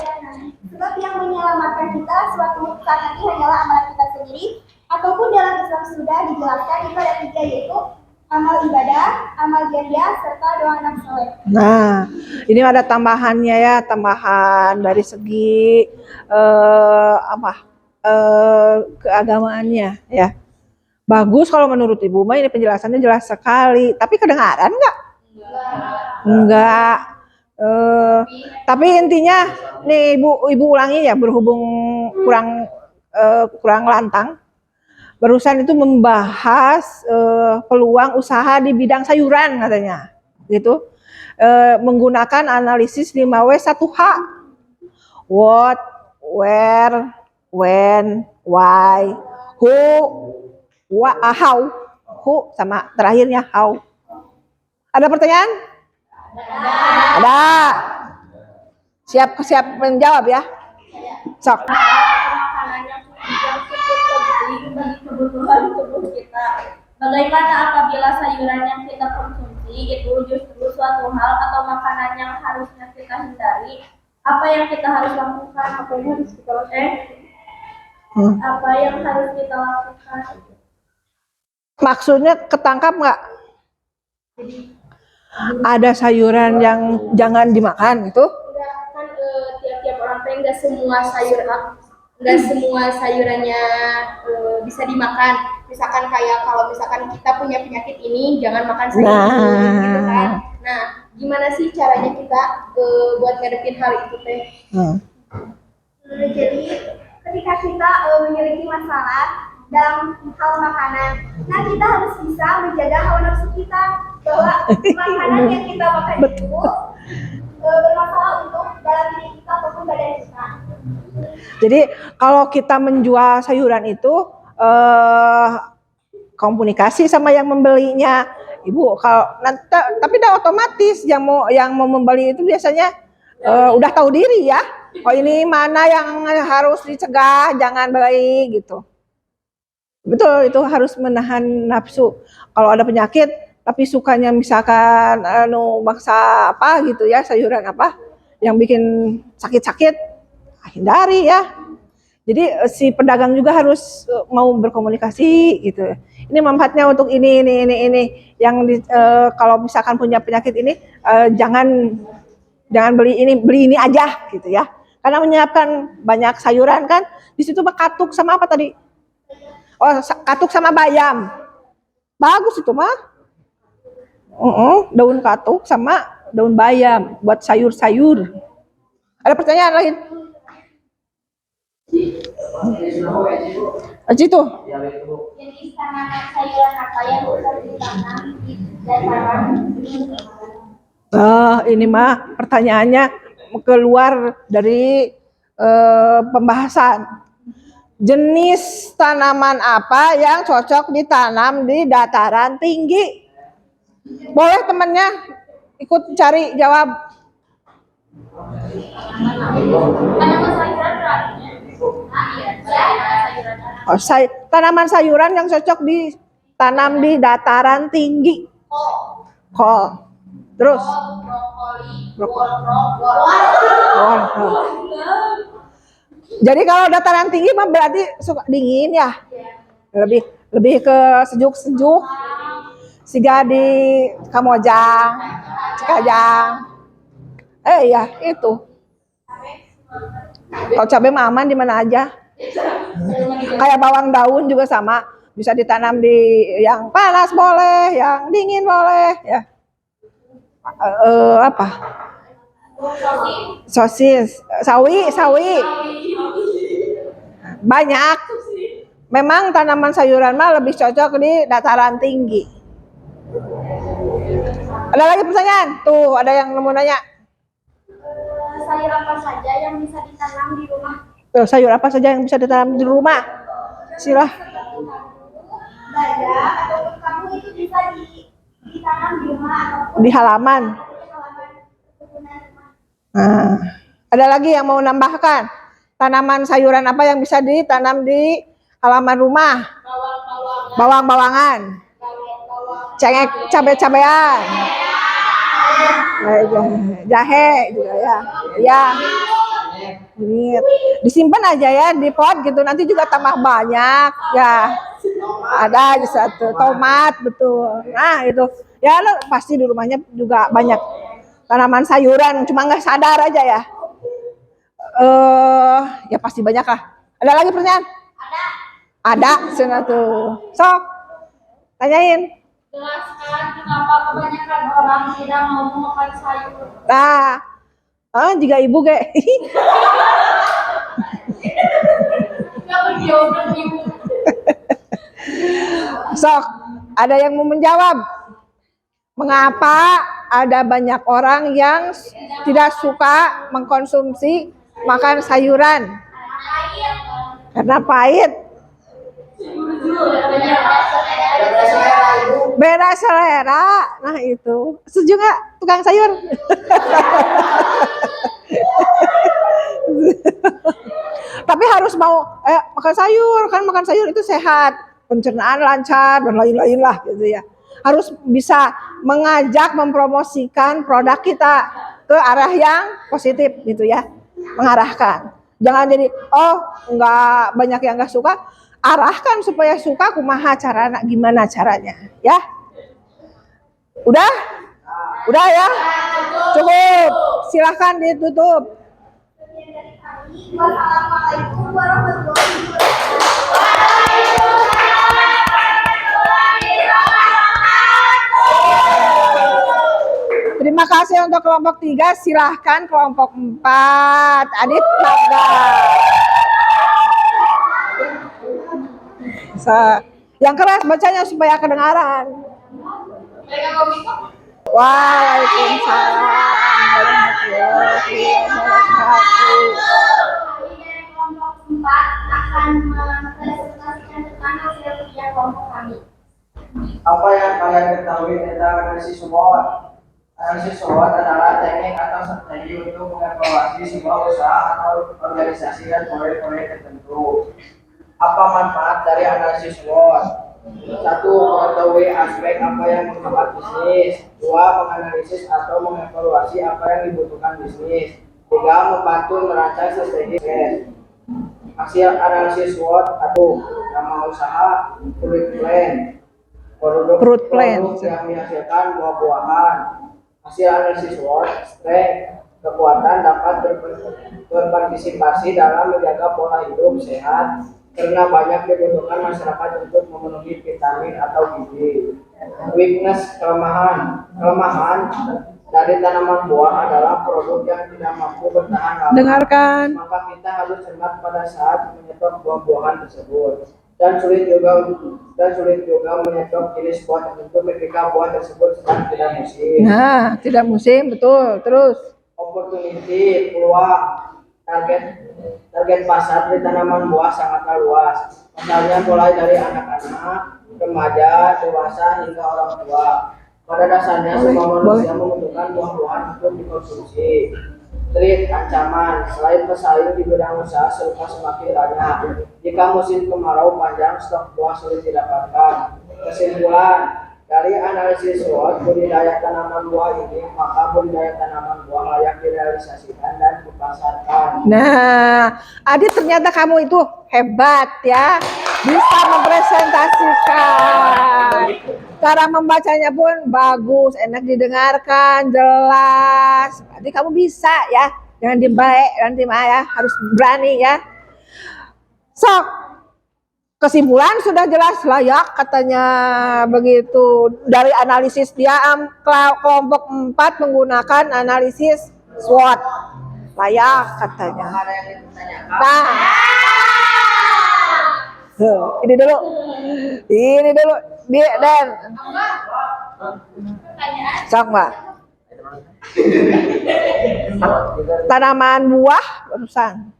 sebab yang menyelamatkan kita suatu saat nanti hanyalah amalan kita sendiri, ataupun dalam Islam sudah dijelaskan itu ada 3, yaitu amal ibadah, amal jariah, serta doa anak soleh. Nah, ini ada tambahannya ya, tambahan dari segi keagamaannya ya. Bagus kalau menurut Ibu Mah, ini penjelasannya jelas sekali. Tapi kedengaran nggak? Enggak. Tapi intinya nih Ibu ulangi ya, berhubung kurang lantang. Barusan itu membahas peluang usaha di bidang sayuran katanya, gitu. Menggunakan analisis 5W1H. What, where, when, why, who, how, who sama terakhirnya how. Ada pertanyaan? Ada. Siap menjawab ya. Sok. Makanan yang cukup bagi kebutuhan tubuh kita. Bagaimana apabila sayuran yang kita konsumsi itu justru suatu hal atau makanan yang harusnya kita hindari? Apa yang kita harus lakukan? Apa yang harus kita lakukan? Apa yang harus kita lakukan? Maksudnya ketangkap nggak? Ada sayuran yang jangan dimakan gitu? Kan tiap-tiap orang teh nggak semua sayurannya bisa dimakan. Misalkan kayak kalau misalkan kita punya penyakit ini jangan makan sayur gitu kan. Nah, gimana sih caranya kita buat ngadepin hal itu teh? Hmm. Jadi ketika kita memiliki masalah dalam hal makanan, nah kita harus bisa menjaga hawa nafsu kita bahwa makanan yang kita makan itu bermasalah untuk dalam diri kita ataupun badan kita. Jadi kalau kita menjual sayuran itu komunikasi sama yang membelinya, Ibu. Kalau nanti, tapi udah otomatis yang mau membeli itu biasanya udah tahu diri ya. Oh ini mana yang harus dicegah, jangan beli gitu. Betul, itu harus menahan nafsu. Kalau ada penyakit tapi sukanya misalkan maksa apa gitu ya, sayuran apa yang bikin sakit-sakit, hindari ya. Jadi si pedagang juga harus mau berkomunikasi gitu. Ini manfaatnya untuk ini. Yang kalau misalkan punya penyakit ini jangan beli ini aja gitu ya. Karena menyiapkan banyak sayuran kan, di situ katuk sama apa tadi? Oh, katuk sama bayam. Bagus itu mah. Daun katuk sama daun bayam buat sayur-sayur. Ada pertanyaan lain? Aji tuh. Jenis tanaman sayuran apa yang bisa ditanam di dataran Ini mah pertanyaannya keluar dari pembahasan. Jenis tanaman apa yang cocok ditanam di dataran tinggi? Boleh temannya ikut cari jawab. tanaman sayuran berarti. Oh, tanaman sayuran yang cocok ditanam di dataran tinggi. Kol. Terus. Jadi kalau dataran tinggi mah berarti suka dingin ya. Lebih ke sejuk-sejuk. Siga di Kamojang, Cikajang. Ya itu. Kalau cabai mah aman di mana aja. Kayak bawang daun juga sama, bisa ditanam di yang panas boleh, yang dingin boleh ya. Apa? Sosis, sawi. Banyak. Memang tanaman sayuran mah lebih cocok di dataran tinggi. Ada lagi pertanyaan? Tuh, ada yang mau nanya. Sayur apa saja yang bisa ditanam di rumah? Sayur apa saja yang bisa ditanam di rumah? Silah. Bayam ataupun kamu itu bisa ditanam di rumah ataupun Di halaman. di halaman kebunan rumah. Nah, ada lagi yang mau nambahkan? Tanaman sayuran apa yang bisa ditanam di halaman rumah? Bawang-bawangan. Cengek, cabai-cabean. Jahe juga ya. Ya. Ini disimpan aja ya di pot gitu, nanti juga tambah banyak ya. Ada di satu tomat betul. Nah itu ya lo pasti di rumahnya juga banyak tanaman sayuran, cuma nggak sadar aja ya. Ya pasti banyak lah. Ada lagi pertanyaan? Ada sana tuh. Sok tanyain. Jelaskan kenapa kebanyakan orang tidak mau makan sayur. Nah, jika ibu kayak Nggak berjawaban ibu. sok, ada yang mau menjawab? Mengapa ada banyak orang yang tidak suka mengkonsumsi makan sayuran? Karena pahit. Beda selera. Nah itu. Setuju nggak tukang sayur? Tapi harus mau makan sayur, kan makan sayur itu sehat, pencernaan lancar dan lain-lain lah gitu ya. Harus bisa mengajak, mempromosikan produk kita ke arah yang positif gitu ya, mengarahkan. Jangan jadi nggak banyak yang nggak suka, arahkan supaya suka. Kumaha carana, gimana caranya ya? Udah ya, cukup. Silahkan ditutup. Wassalamualaikum warahmatullahi wabarakatuh. Terima Terima kasih untuk kelompok 3. Silahkan kelompok 4. Adit, mangga. Yang keras bacanya supaya kedengaran. Waalaikumsalam warahmatullahi wabarakatuh. Kami dari kelompok 4 akan mempresentasikan tentang hasil kerja kelompok kami. Apa yang kalian ketahui tentang analisis SWOT? Analisis SWOT adalah teknik atau strategi untuk mengevaluasi sebuah usaha atau organisasi dan proyek-proyek tertentu. Apa manfaat dari analisis SWOT? 1. Mengetahui aspek apa yang menghambat bisnis. 2. Menganalisis atau mengevaluasi apa yang dibutuhkan bisnis. 3. Membantu merancang strategi bisnis. Hasil analisis SWOT 1. Nama usaha, fruit plan. Fruit plan. Produk yang dihasilkan buah-buahan. Hasil analisis SWOT, strength, kekuatan dapat berpartisipasi dalam menjaga pola hidup sehat karena banyak dibutuhkan masyarakat untuk memenuhi vitamin atau gizi. Weakness, kelemahan. Kelemahan dari tanaman buah adalah produk yang tidak mampu bertahan lama. Dengarkan. Maka kita harus cermat pada saat menyetok buah-buahan tersebut. Dan sulit juga menyetok jenis buah tertentu ketika buah tersebut sedang tidak musim. Nah, tidak musim, betul. Terus. Opportunity, peluang, target pasar di tanaman buah sangatlah luas. Misalnya mulai dari anak-anak, remaja, dewasa hingga orang tua. Pada dasarnya semua manusia membutuhkan buah-buahan untuk dikonsumsi. Threat, ancaman. Selain pesaing di bidang usaha serta semakin banyak. Jika musim kemarau panjang, stok buah sulit didapatkan. Kesimpulan, dari analisis SWOT budidaya tanaman buah ini, maka budidaya tanaman buah layak direalisasikan dan dipasarkan. Nah, Adit ternyata kamu itu hebat ya, bisa mempresentasikan. Cara membacanya pun bagus, enak didengarkan, jelas. Jadi kamu bisa ya, jangan dibaik nanti mah ya, harus berani ya. Sok, kesimpulan sudah jelas layak katanya begitu. Dari analisis dia kelompok 4 menggunakan analisis SWOT. Layak katanya. Ada yang ditanyakan? Nah. Ini dulu. Dan. Sok, Mbak. Tanaman buah barusan.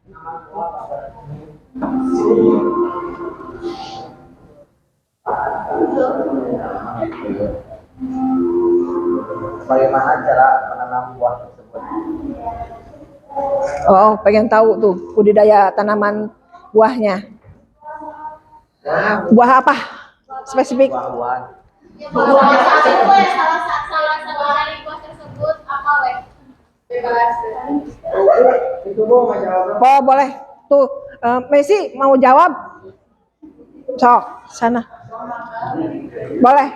Bagaimana cara menanam buah tersebut? Oh, pengen tahu tuh budidaya tanaman buahnya. Buah apa? Spesifik. Buah-buahan. Salah satu dari buah tersebut apa weh? Itu Bu mau jawab. Oh, boleh. Tuh, Messi mau jawab? Sok, sana. Boleh.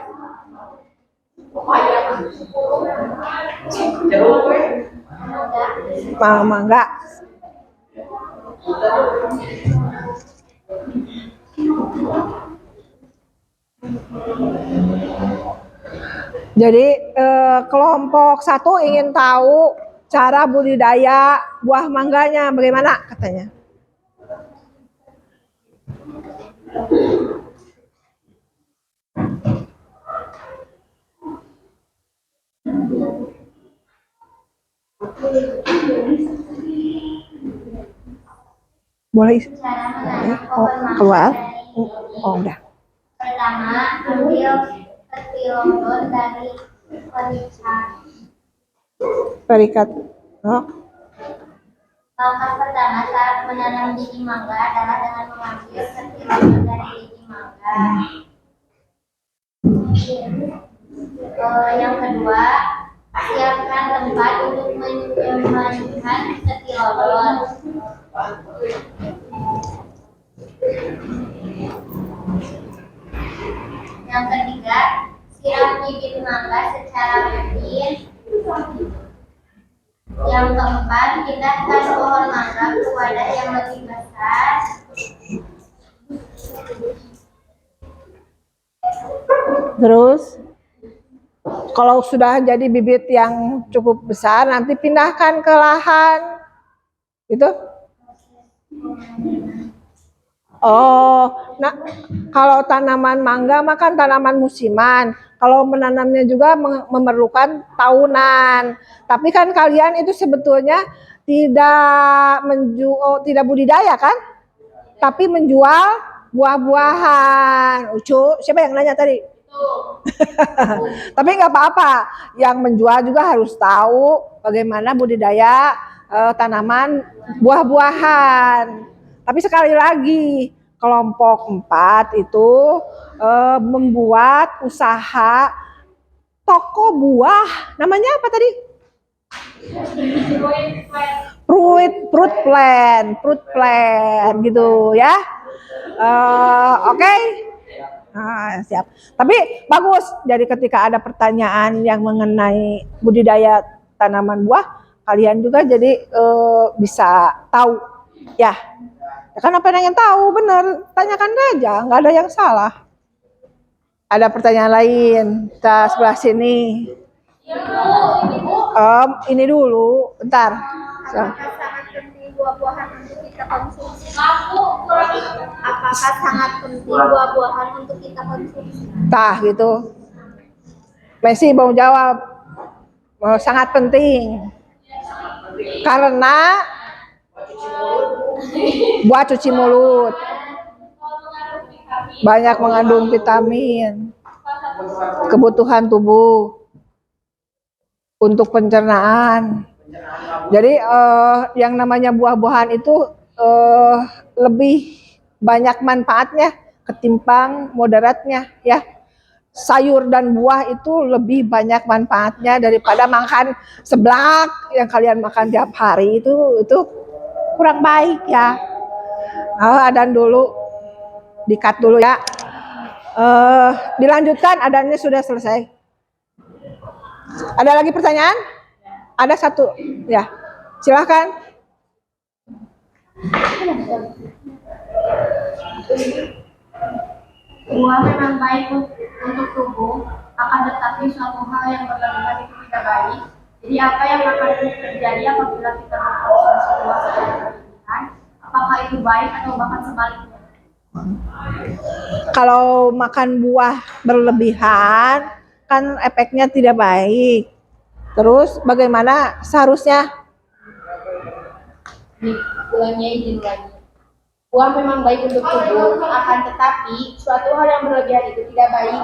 Mau mangga. Jadi kelompok 1 ingin tahu cara budidaya buah mangganya bagaimana katanya. Boleh Cara menanam pohon mangga keluar. dari Oh, udah. Pertama, ambil setilodon dari pericat. Perikat. Oh. Langkah pertama saat menanam biji mangga adalah dengan mengambil setilodon dari biji mangga. Yang kedua, siapkan tempat untuk menyimpan setilodon. Yang ketiga, siram bibit mangga secara rutin. Yang keempat, pindahkan pohon mangga ke wadah yang lebih besar. Terus Kalau sudah jadi bibit yang cukup besar, nanti pindahkan ke lahan. Itu. Oh, nah kalau tanaman mangga makan tanaman musiman. Kalau menanamnya juga memerlukan tahunan. Tapi kan kalian itu sebetulnya tidak budidaya kan? Tapi menjual buah-buahan. Ucu, siapa yang nanya tadi? Tapi nggak apa-apa. Yang menjual juga harus tahu bagaimana budidaya tanaman buah-buahan. Tapi sekali lagi, kelompok 4 itu membuat usaha toko buah. Namanya apa tadi? Fruit plan gitu ya. Oke. Nah, siap. Tapi bagus. Jadi ketika ada pertanyaan yang mengenai budidaya tanaman buah, kalian juga jadi bisa tahu ya. Ya kan apa yang tahu benar, tanyakan aja, nggak ada yang salah. Ada pertanyaan lain, kita sebelah sini. Ini dulu, bentar. Apakah sangat penting buah-buahan untuk kita konsumsi? Apakah sangat penting buah-buahan untuk kita konsumsi? Tah gitu. Messi mau jawab, sangat penting. Karena buat cuci mulut banyak mengandung vitamin, kebutuhan tubuh untuk pencernaan. Jadi yang namanya buah-buahan itu lebih banyak manfaatnya ketimbang moderatnya ya. Sayur dan buah itu lebih banyak manfaatnya daripada makan seblak yang kalian makan tiap hari itu kurang baik ya. Adan dulu, di-cut dulu ya. Dilanjutkan, adannya sudah selesai. Ada lagi pertanyaan? Ada satu, ya. Silahkan. Buah memang baik untuk tubuh, akan tetapi suatu hal yang berlebihan itu tidak baik. Jadi apa yang akan terjadi apabila kita mengkonsumsi buah secara berlebihan? Apakah itu baik atau bahkan sebaliknya? Kalau makan buah berlebihan, kan efeknya tidak baik. Terus bagaimana seharusnya? Ulangnya izin lagi. Buah memang baik untuk tubuh, akan tetapi suatu hal yang berlebihan itu tidak baik.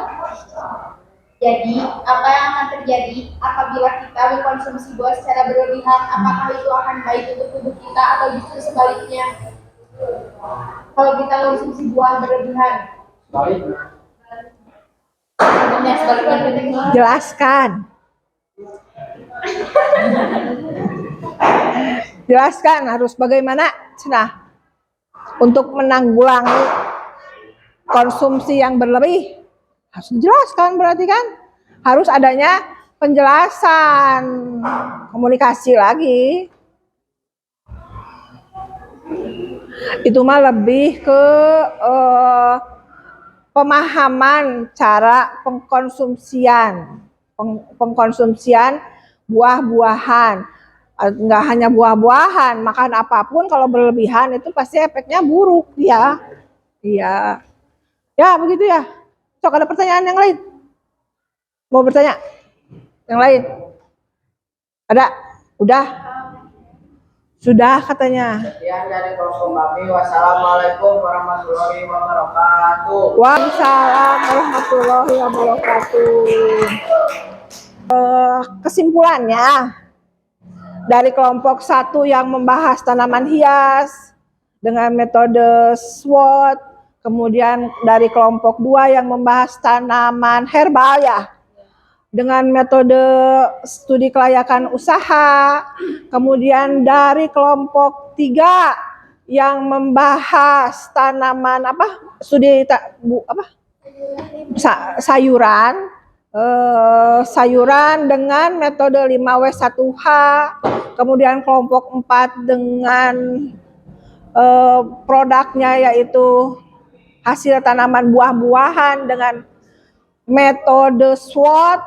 Jadi, apa yang akan terjadi apabila kita mengkonsumsi buah secara berlebihan? Apakah itu akan baik untuk tubuh kita atau justru sebaliknya? Kalau kita konsumsi buah berlebihan, sebaliknya. Jelaskan. Jelaskan harus bagaimana cenah untuk menanggulangi konsumsi yang berlebih. Harus dijelaskan berarti kan harus adanya penjelasan, komunikasi lagi. Itu mah lebih ke pemahaman cara pengkonsumsian buah-buahan. Nggak hanya buah-buahan, makan apapun kalau berlebihan itu pasti efeknya buruk ya. Iya. Ya begitu ya. Sok ada pertanyaan yang lain? Mau bertanya? Yang lain? Ada? Udah? Sudah katanya. Sekian dari kelompok kami. Wassalamualaikum warahmatullahi wabarakatuh. Waalaikumsalam warahmatullahi wabarakatuh. Kesimpulannya dari kelompok 1 yang membahas tanaman hias dengan metode SWOT, kemudian dari kelompok 2 yang membahas tanaman herbal ya dengan metode studi kelayakan usaha, kemudian dari kelompok 3 yang membahas tanaman sayuran dengan metode 5W1H, kemudian kelompok 4 dengan produknya yaitu hasil tanaman buah-buahan dengan metode SWOT,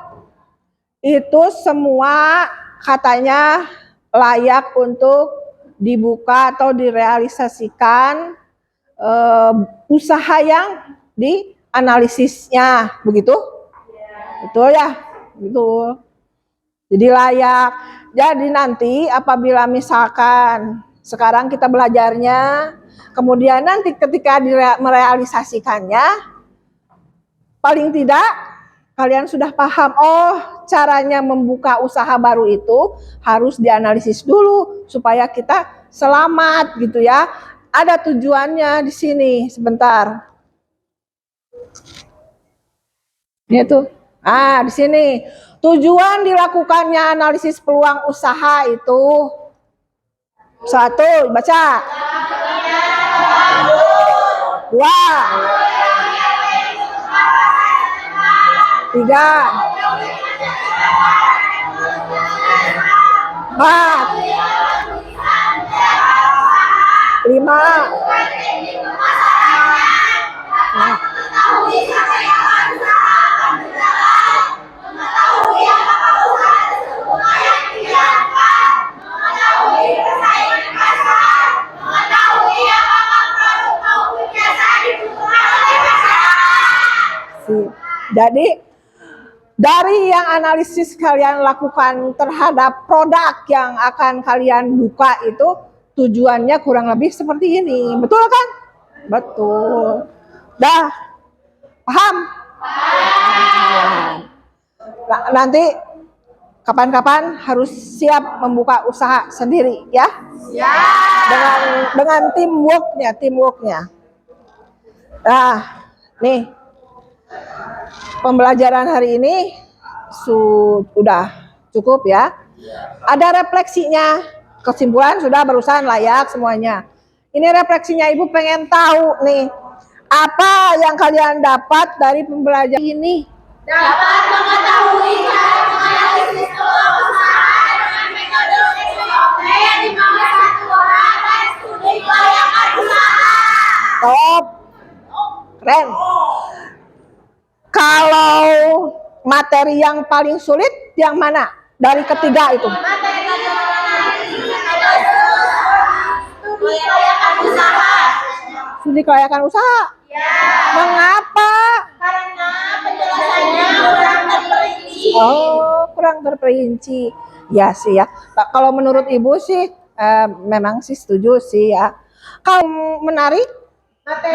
itu semua katanya layak untuk dibuka atau direalisasikan usaha yang dianalisisnya, begitu? Betul ya? Betul. Jadi layak. Jadi nanti apabila misalkan sekarang kita belajarnya, kemudian nanti ketika merealisasikannya, paling tidak kalian sudah paham, oh caranya membuka usaha baru itu harus dianalisis dulu supaya kita selamat gitu ya. Ada tujuannya di sini, sebentar. Itu. Ah, di sini. Tujuan dilakukannya analisis peluang usaha itu satu, baca. Dua. Tiga. Empat. Lima. Nah. Jadi dari yang analisis kalian lakukan terhadap produk yang akan kalian buka itu tujuannya kurang lebih seperti ini, betul kan? Betul. Dah, paham? Nah, nanti kapan-kapan harus siap membuka usaha sendiri ya? Dengan teamworknya. Nah, nih. Pembelajaran hari ini sudah cukup ya. Ada refleksinya, kesimpulan sudah barusan layak semuanya. Ini refleksinya, Ibu pengen tahu nih, apa yang kalian dapat dari pembelajaran ini? Dapat mengetahui cara menganalisis peluang usaha dengan metode SWOT di mana satu orang dan studi kelayakan usaha. Top, keren. Kalau materi yang paling sulit yang mana dari ketiga itu? Materi studi kelayakan usaha. Studi kelayakan usaha. Ya. Mengapa? Karena penjelasannya kurang terperinci. Oh, kurang terperinci. Ya sih ya. Kalau menurut Ibu sih memang sih setuju sih ya. Kalau menarik? Materi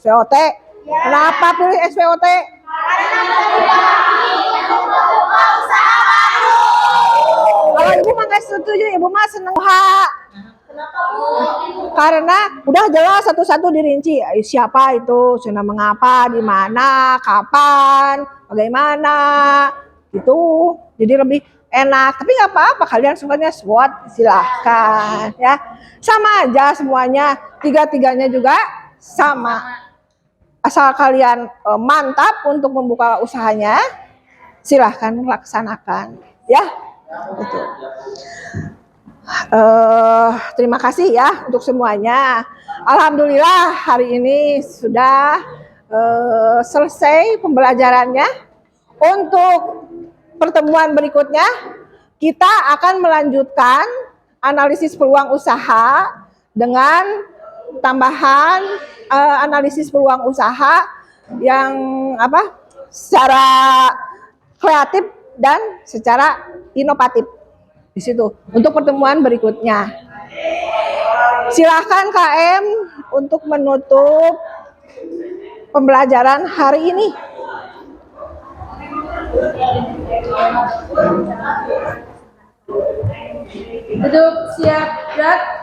SWOT. Kenapa pilih SWOT? Kalau Ibu mah nggak setuju, Ibu mah seneng usaha. Karena udah jelas satu-satu dirinci, siapa itu, sudah mengapa, di mana, kapan, bagaimana, gitu. Jadi lebih enak. Tapi nggak apa-apa, kalian semuanya SWOT, silahkan ya. Sama aja semuanya, tiga-tiganya juga sama. Asal kalian mantap untuk membuka usahanya, silahkan laksanakan ya. Betul. Terima kasih ya untuk semuanya. Alhamdulillah hari ini sudah selesai pembelajarannya. Untuk pertemuan berikutnya kita akan melanjutkan analisis peluang usaha dengan tambahan analisis peluang usaha yang secara kreatif dan secara inovatif di situ untuk pertemuan berikutnya. Silahkan KM untuk menutup pembelajaran hari ini. Duduk siap gerak.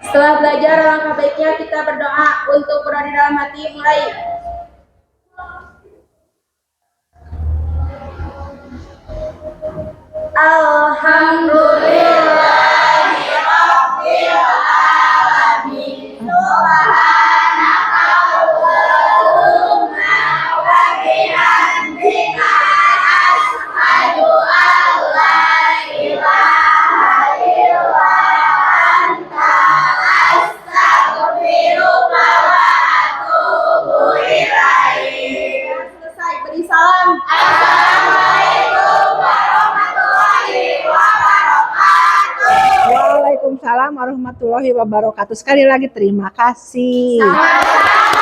Setelah belajar, alangkah baiknya kita berdoa untuk berada dalam hati. Mulai. Alhamdulillahirabbil alamin. Subhanaka Allahumma wa bihamdika asyhadu an la ilaha illa anta astaghfiruka wa atubu ilaik. beri salam. Assalamualaikum warahmatullahi wabarakatuh. Waalaikumsalam warahmatullahi wabarakatuh. Sekali lagi terima kasih. Sama-sama.